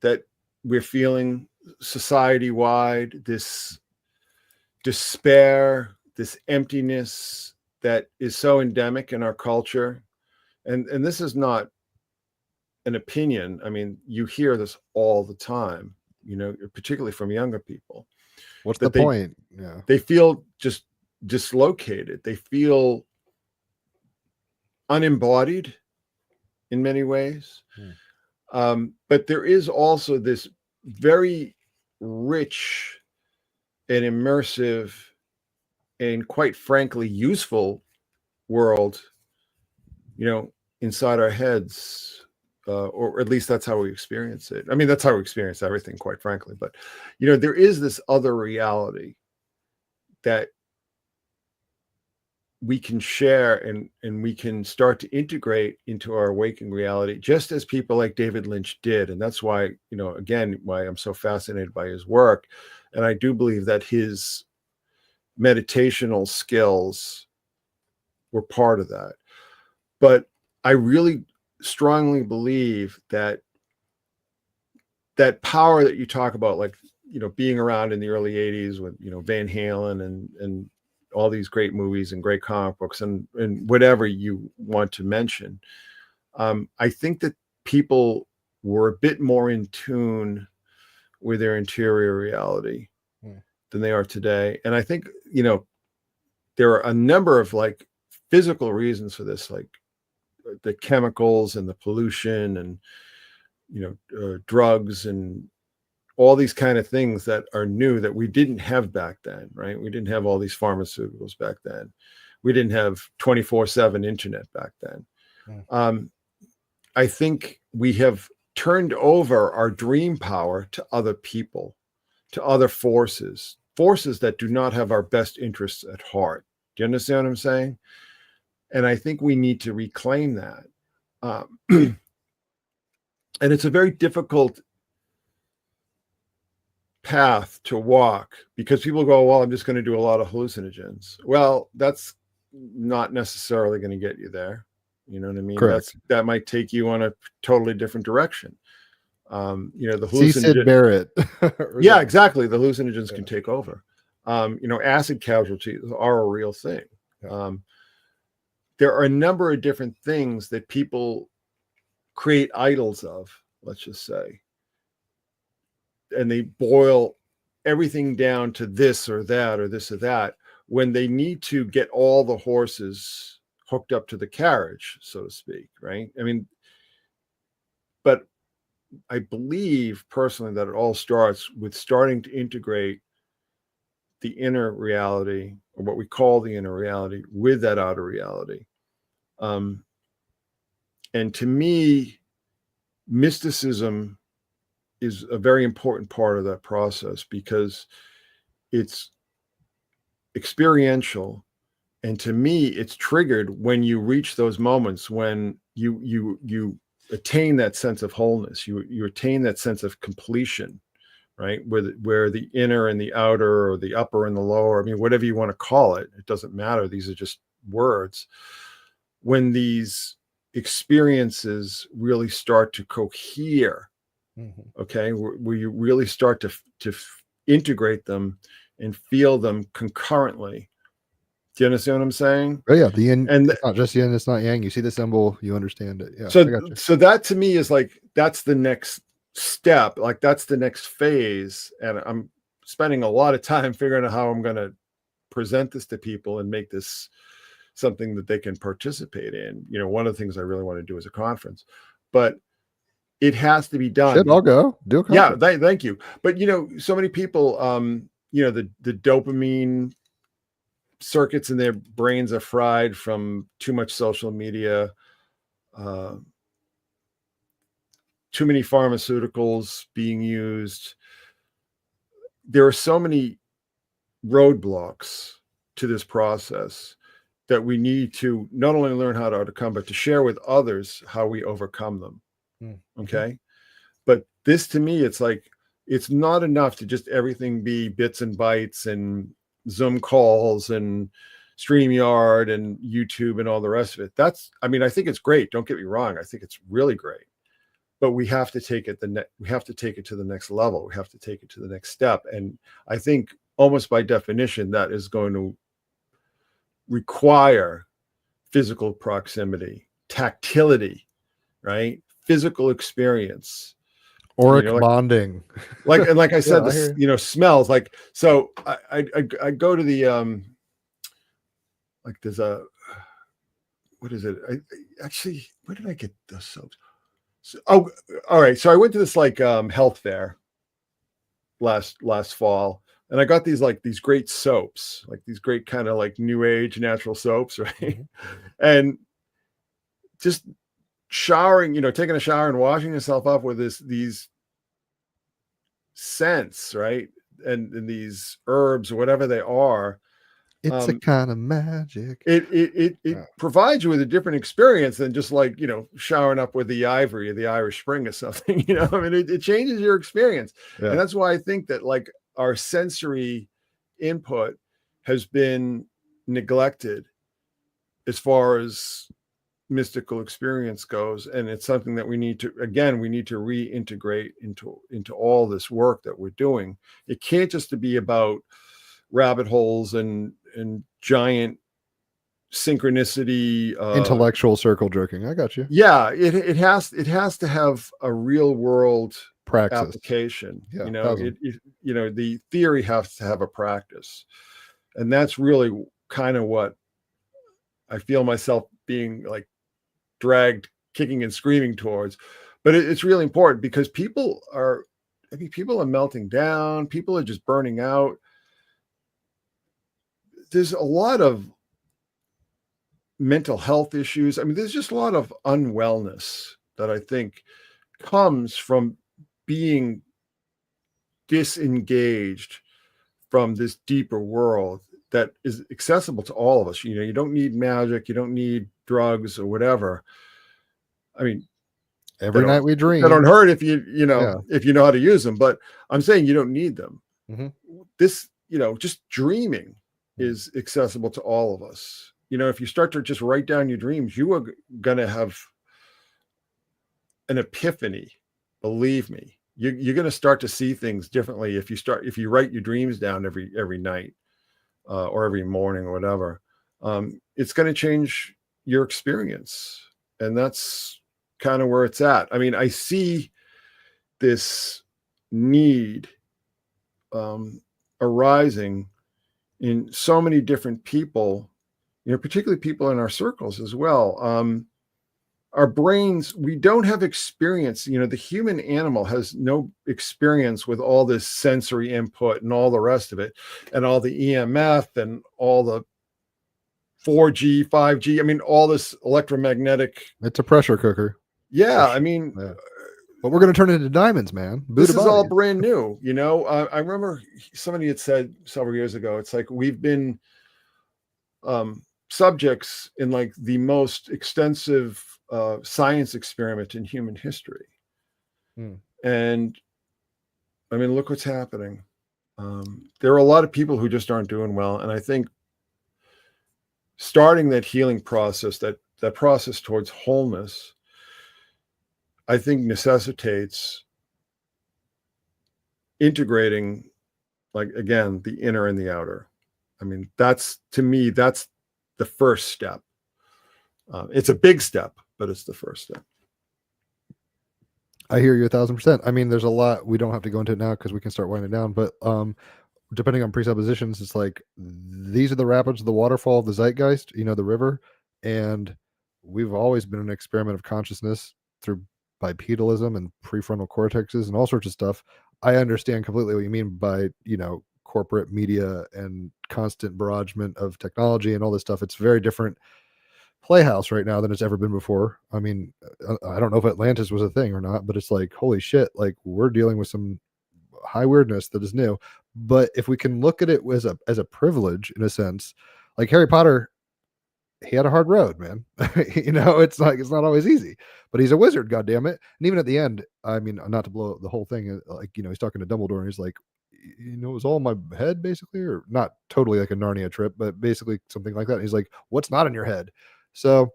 that we're feeling society-wide, this despair, this emptiness that is so endemic in our culture, and this is not an opinion. I mean, you hear this all the time, you know, particularly from younger people. What's the point? Yeah. They feel just dislocated. They feel unembodied in many ways. But there is also this very rich and immersive and quite frankly useful world, inside our heads, or at least that's how we experience it. I mean, that's how we experience everything, quite frankly. But there is this other reality that we can share, and we can start to integrate into our waking reality, just as people like David Lynch did. And that's why, again, why I'm so fascinated by his work. And I do believe that his meditational skills were part of that. But I really strongly believe that power that you talk about, like, being around in the early 80s with, Van Halen and all these great movies and great comic books and whatever you want to mention. I think that people were a bit more in tune with their interior reality than they are today. And I think, there are a number of like physical reasons for this, like the chemicals and the pollution and, drugs and all these kind of things that are new that we didn't have back then, right? We didn't have all these pharmaceuticals back then. We didn't have 24/7 internet back then. I think we have turned over our dream power to other people, to other forces that do not have our best interests at heart. Do you understand what I'm saying? And I think we need to reclaim that. And it's a very difficult path to walk, because people go, well, I'm just going to do a lot of hallucinogens. Well, that's not necessarily going to get you there. You know what I mean? Correct. That might take you on a totally different direction. The Sid Barrett. Yeah, exactly. The hallucinogens can take over. Acid casualties are a real thing. There are a number of different things that people create idols of, let's just say, and they boil everything down to this or that or this or that, when they need to get all the horses hooked up to the carriage, so to speak, right? I mean, but I believe personally that it all starts with starting to integrate the inner reality, or what we call the inner reality, with that outer reality. And to me, mysticism is a very important part of that process, because it's experiential. And to me, it's triggered when you reach those moments when you attain that sense of wholeness, you attain that sense of completion, right? Where the inner and the outer, or the upper and the lower, I mean, whatever you want to call it, it doesn't matter. These are just words. When these experiences really start to cohere, okay, where you really start to integrate them and feel them concurrently. Do you understand what I'm saying? Oh yeah, the yin, and it's not just yin, it's not yang. You see the symbol, you understand it. Yeah. So that to me is like, that's the next step, like that's the next phase. And I'm spending a lot of time figuring out how I'm going to present this to people and make this something that they can participate in. One of the things I really want to do is a conference, but it has to be done. Shit, I'll go do a conference. Yeah, thank you. But so many people, the dopamine circuits in their brains are fried from too much social media, too many pharmaceuticals being used. There are so many roadblocks to this process that we need to not only learn how to overcome, but to share with others how we overcome them. Okay. But this, to me, it's like, it's not enough to just everything be bits and bytes and Zoom calls and StreamYard and YouTube and all the rest of it. I think it's great. Don't get me wrong. I think it's really great, but we have to take it we have to take it to the next level. We have to take it to the next step. And I think almost by definition, that is going to require physical proximity, tactility, right? Physical experience, auric bonding, like I said, smells like. So I go to the like there's a, what is it? I actually, where did I get those soaps? So, all right. So I went to this like health fair last fall And I got these great soaps, like these great kind of like new age natural soaps, right? Mm-hmm. And just showering, taking a shower and washing yourself up with these scents, right? And these herbs or whatever they are. It's a kind of magic. It provides you with a different experience than just like, showering up with the ivory of the Irish Spring or something, I mean, it changes your experience. Yeah. And that's why I think that like our sensory input has been neglected as far as mystical experience goes. And it's something that we need to reintegrate into all this work that we're doing. It can't just be about rabbit holes and giant synchronicity, Intellectual circle jerking. I got you. Yeah, it has to have a real world Praxis application. Yeah, the theory has to have a practice, and that's really kind of what I feel myself being like dragged kicking and screaming towards. But it's really important because people are melting down, people are just burning out. There's a lot of mental health issues. I mean, there's just a lot of unwellness that I think comes from being disengaged from this deeper world that is accessible to all of us. You don't need magic, you don't need drugs or whatever. I mean, every night we dream. They don't hurt if if you know how to use them, but I'm saying you don't need them. Mm-hmm. This, just dreaming is accessible to all of us. If you start to just write down your dreams, you are going to have an epiphany. Believe me, you're going to start to see things differently if you write your dreams down every night or every morning or whatever. It's going to change your experience, and that's kind of where it's at. I mean, I see this need arising in so many different people, particularly people in our circles as well. Our brains, we don't have experience. The human animal has no experience with all this sensory input and all the rest of it, and all the EMF and all the 4G, 5G. I mean, all this electromagnetic. It's a pressure cooker. Yeah, I mean, but we're going to turn it into diamonds, man. This is all brand new. I remember somebody had said several years ago, it's like we've been subjects in like the most extensive science experiment in human history. And I mean, look what's happening. There are a lot of people who just aren't doing well. And I think starting that healing process, that process towards wholeness, I think necessitates integrating, like, again, the inner and the outer. I mean, to me, that's the first step. It's a big step, but it's the first step. I hear you 1,000%. I mean, there's a lot, we don't have to go into it now because we can start winding down, but depending on presuppositions, it's like, these are the rapids, the waterfall of the zeitgeist, the river. And we've always been an experiment of consciousness through bipedalism and prefrontal cortexes and all sorts of stuff. I understand completely what you mean by, corporate media and constant barragement of technology and all this stuff. It's very different playhouse right now than it's ever been before. I mean, I don't know if Atlantis was a thing or not, but it's like, holy shit, like we're dealing with some high weirdness that is new. But if we can look at it as a privilege, in a sense, like Harry Potter, he had a hard road, man. It's like, it's not always easy, but he's a wizard, goddammit. And even at the end, I mean, not to blow the whole thing, like, he's talking to Dumbledore and he's like, it was all in my head, basically, or not totally like a Narnia trip, but basically something like that. And he's like, what's not in your head? So,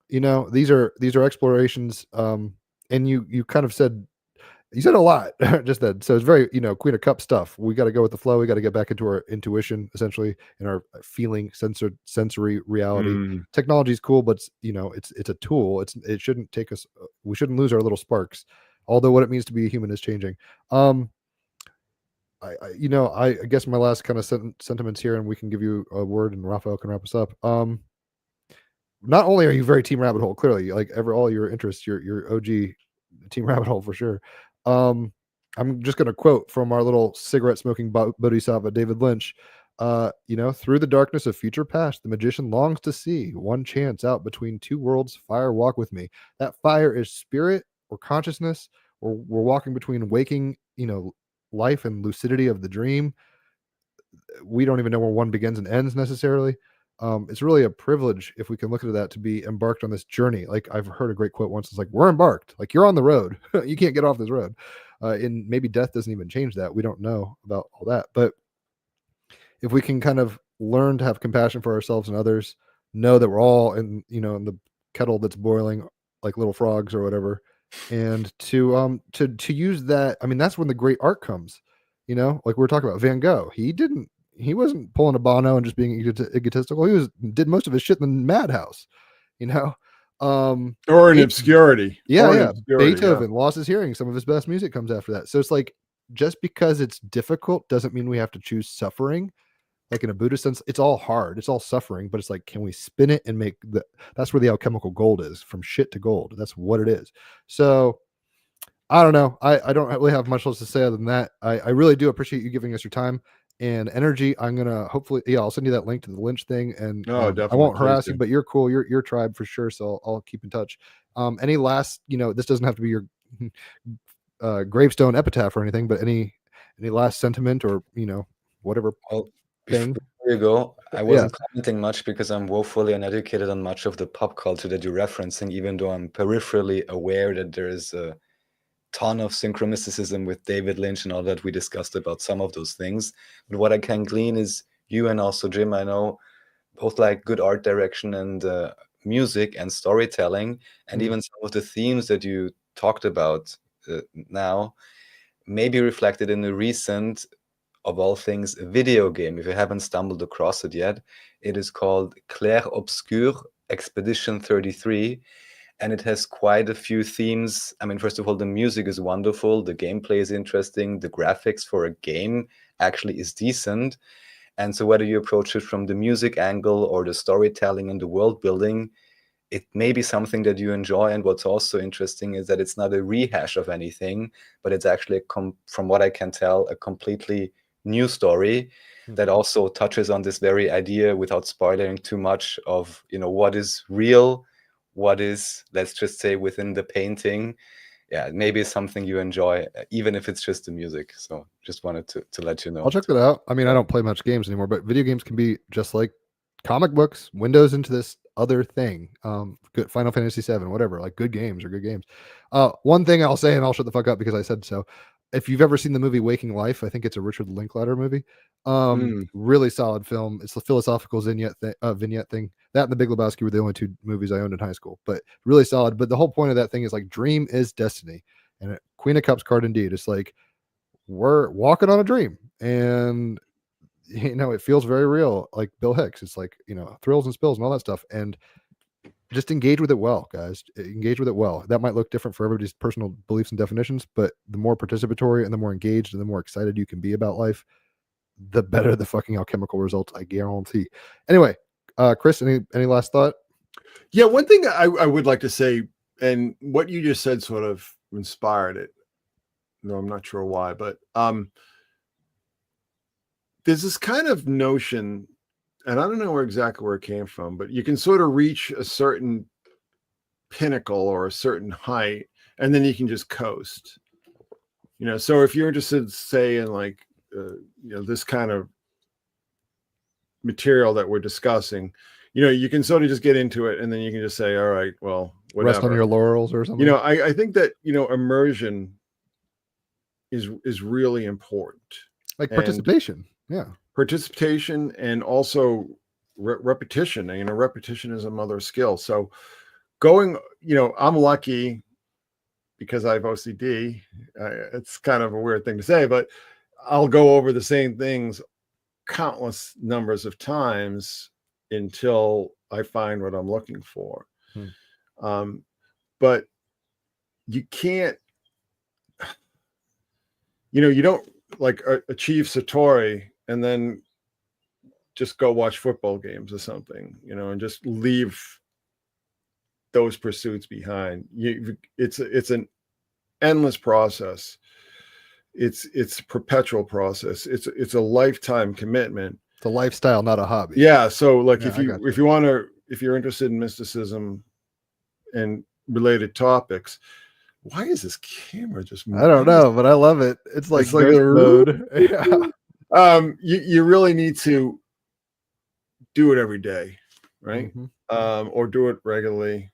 these are explorations. And you kind of said, you said a lot just then. So it's very, Queen of Cups stuff. We got to go with the flow. We got to get back into our intuition, essentially, in our feeling sensory reality. Technology is cool, but it's a tool. It shouldn't take us. We shouldn't lose our little sparks. Although what it means to be a human is changing. I guess my last kind of sentiments here, and we can give you a word, and Raphael can wrap us up. Not only are you very Team Rabbit Hole, clearly, like all your interests, your OG Team Rabbit Hole for sure. I'm just going to quote from our little cigarette smoking bodhisattva, David Lynch. Through the darkness of future past, the magician longs to see one chance out between two worlds. Fire, walk with me. That fire is spirit or consciousness, or we're walking between waking, life and lucidity of the dream. We don't even know where one begins and ends necessarily. It's really a privilege, if we can look at that, to be embarked on this journey. Like, I've heard a great quote once. It's like, we're embarked. Like, you're on the road. You can't get off this road. And maybe death doesn't even change that. We don't know about all that. But if we can kind of learn to have compassion for ourselves and others, know that we're all in the kettle that's boiling like little frogs or whatever, and to use that. I mean, that's when the great art comes. Like we were talking about Van Gogh. He wasn't pulling a Bono and just being egotistical. He did most of his shit in the madhouse, or in obscurity. Yeah. Beethoven lost his hearing. Some of his best music comes after that. So it's like, just because it's difficult doesn't mean we have to choose suffering. Like in a Buddhist sense, it's all hard. It's all suffering, but it's like, can we spin it and that's where the alchemical gold is, from shit to gold. That's what it is. So I don't know. I don't really have much else to say other than that. I really do appreciate you giving us your time and energy. I'm going to hopefully, I'll send you that link to the Lynch thing, and I won't harass you, but you're cool. You're tribe for sure. So I'll keep in touch. Any last, this doesn't have to be your gravestone epitaph or anything, but any last sentiment or, whatever. Before you go, I wasn't commenting much because I'm woefully uneducated on much of the pop culture that you're referencing, even though I'm peripherally aware that there is a ton of synchromysticism with David Lynch and all that. We discussed about some of those things. But what I can glean is you and also Jim, I know, both like good art direction and music and storytelling, and even some of the themes that you talked about now may be reflected in the recent, of all things, a video game. If you haven't stumbled across it yet, it is called Clair Obscur Expedition 33, and it has quite a few themes. I mean, first of all, the music is wonderful, the gameplay is interesting, the graphics for a game actually is decent, and so whether you approach it from the music angle or the storytelling and the world building, it may be something that you enjoy. And what's also interesting is that it's not a rehash of anything, but it's actually, from what I can tell, a completely new story that also touches on this very idea, without spoiling too much, of what is real, what is, let's just say, within the painting. Maybe it's something you enjoy, even if it's just the music. So just wanted to let you know. I'll check that out. I mean, I don't play much games anymore, but video games can be just like comic books, windows into this other thing. Good Final Fantasy VII, whatever. Like, good games are good games. One thing I'll say, and I'll shut the fuck up because I said so. If you've ever seen the movie Waking Life, I think it's a Richard Linklater movie. Really solid film. It's the philosophical vignette thing. That and The Big Lebowski were the only two movies I owned in high school, but really solid. But the whole point of that thing is like, dream is destiny, and Queen of Cups card indeed. It's like, we're walking on a dream, and it feels very real. Like Bill Hicks, it's like, thrills and spills and all that stuff. And just engage with it well, guys. Engage with it well. That might look different for everybody's personal beliefs and definitions, but the more participatory and the more engaged and the more excited you can be about life, the better the fucking alchemical results, I guarantee. Anyway, Chris, any last thought? Yeah, one thing I would like to say, and what you just said sort of inspired it. No, I'm not sure why, but there's this kind of notion, and I don't know exactly where it came from, but you can sort of reach a certain pinnacle or a certain height, and then you can just coast. So if you're interested, say, in like, this kind of material that we're discussing, you can sort of just get into it, and then you can just say, all right, well, whatever. Rest on your laurels or something. I think that, immersion is really important. Like participation. Participation, and also repetition. Repetition is a mother of skill. So going, I'm lucky because I have OCD. It's kind of a weird thing to say, but I'll go over the same things countless numbers of times until I find what I'm looking for. But you can't, you don't like achieve Satori and then just go watch football games or something, and just leave those pursuits behind. It's an endless process. it's a perpetual process. It's a lifetime commitment. It's a lifestyle, not a hobby. Yeah. So like Yeah, if you're interested in mysticism and related topics, why is this camera just I don't know, but I love it. It's like ghost mode. Yeah. You really need to do it every day, right? Mm-hmm. Or do it regularly.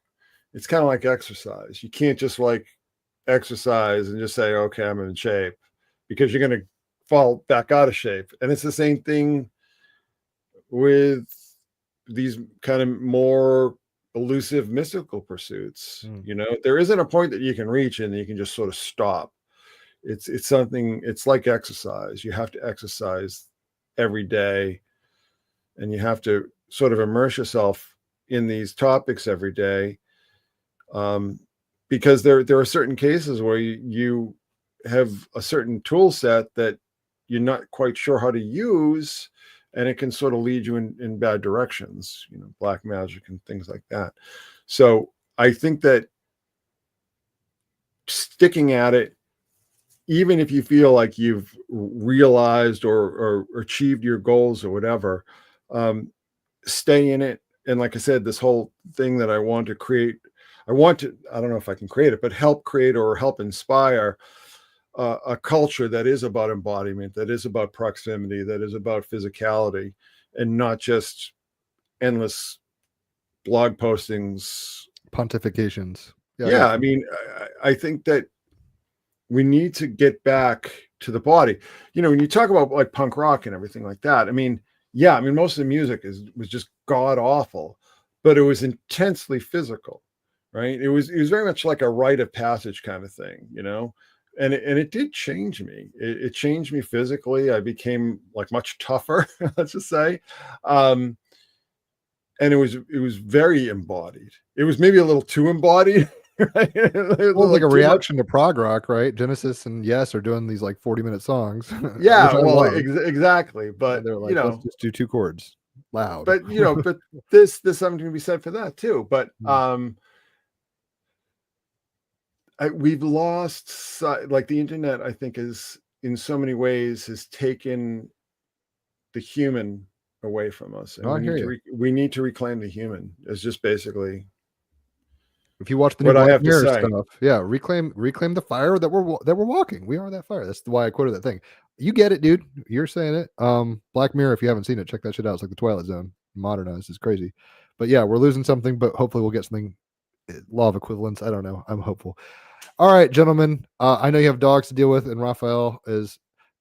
It's kind of like exercise. You can't just like exercise and just say, okay, I'm in shape, because you're going to fall back out of shape. And it's the same thing with these kind of more elusive mystical pursuits. You know, there isn't a point that you can reach and you can just sort of stop. It's something, it's like exercise. You have to exercise every day, and you have to sort of immerse yourself in these topics every day, because there are certain cases where you have a certain tool set that you're not quite sure how to use, and it can sort of lead you in bad directions, you know, black magic and things like that. So I think that sticking at it, even if you feel like you've realized or achieved your goals or whatever, stay in it. And like I said, this whole thing that I want to create, I don't know if I can create it, but help create or help inspire a culture that is about embodiment, that is about proximity, that is about physicality, and not just endless blog postings, Pontifications. Yeah, I mean, I think that we need to get back to the body. You know, when you talk about like punk rock and everything like that, I mean, yeah, I mean, most of the music was just god awful, but it was intensely physical, right? It was very much like a rite of passage kind of thing, you know. And it did change me. It changed me physically. I became like much tougher, let's just say. And it was very embodied. It was maybe a little too embodied. Right? Well, like a reaction to prog rock, right? Genesis and Yes are doing these like 40-minute songs. Yeah, well, exactly. But they're like, you know, let's just do 2 chords loud. But you know, but there's something to be said for that too. But we've lost like the internet, I think, is in so many ways has taken the human away from us, and we need to reclaim the human. It's just basically, if you watch the new Black Mirror stuff, yeah, reclaim the fire that we're walking. We are that fire. That's why I quoted that thing. You get it, dude. You're saying it. Black Mirror, if you haven't seen it, check that shit out. It's like the Twilight Zone modernized. It's crazy. But yeah, we're losing something, but hopefully we'll get something. Law of equivalence. I don't know. I'm hopeful. All right, gentlemen. I know you have dogs to deal with, and Raphael is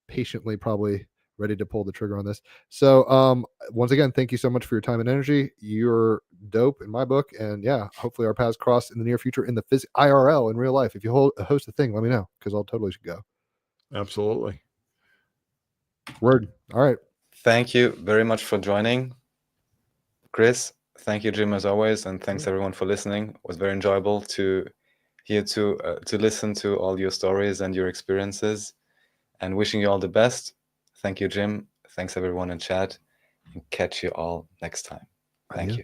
patiently probably ready to pull the trigger on this. So once again, thank you so much for your time and energy. You're dope in my book, and yeah, hopefully our paths cross in the near future in the IRL in real life. If you host a thing, let me know, because I'll totally should go. Absolutely. Word. All right. Thank you very much for joining, Chris. Thank you, Jim, as always, and thanks everyone for listening. It was very enjoyable to listen to all your stories and your experiences, and wishing you all the best. Thank you, Jim. Thanks everyone in chat, and catch you all next time. Thank you.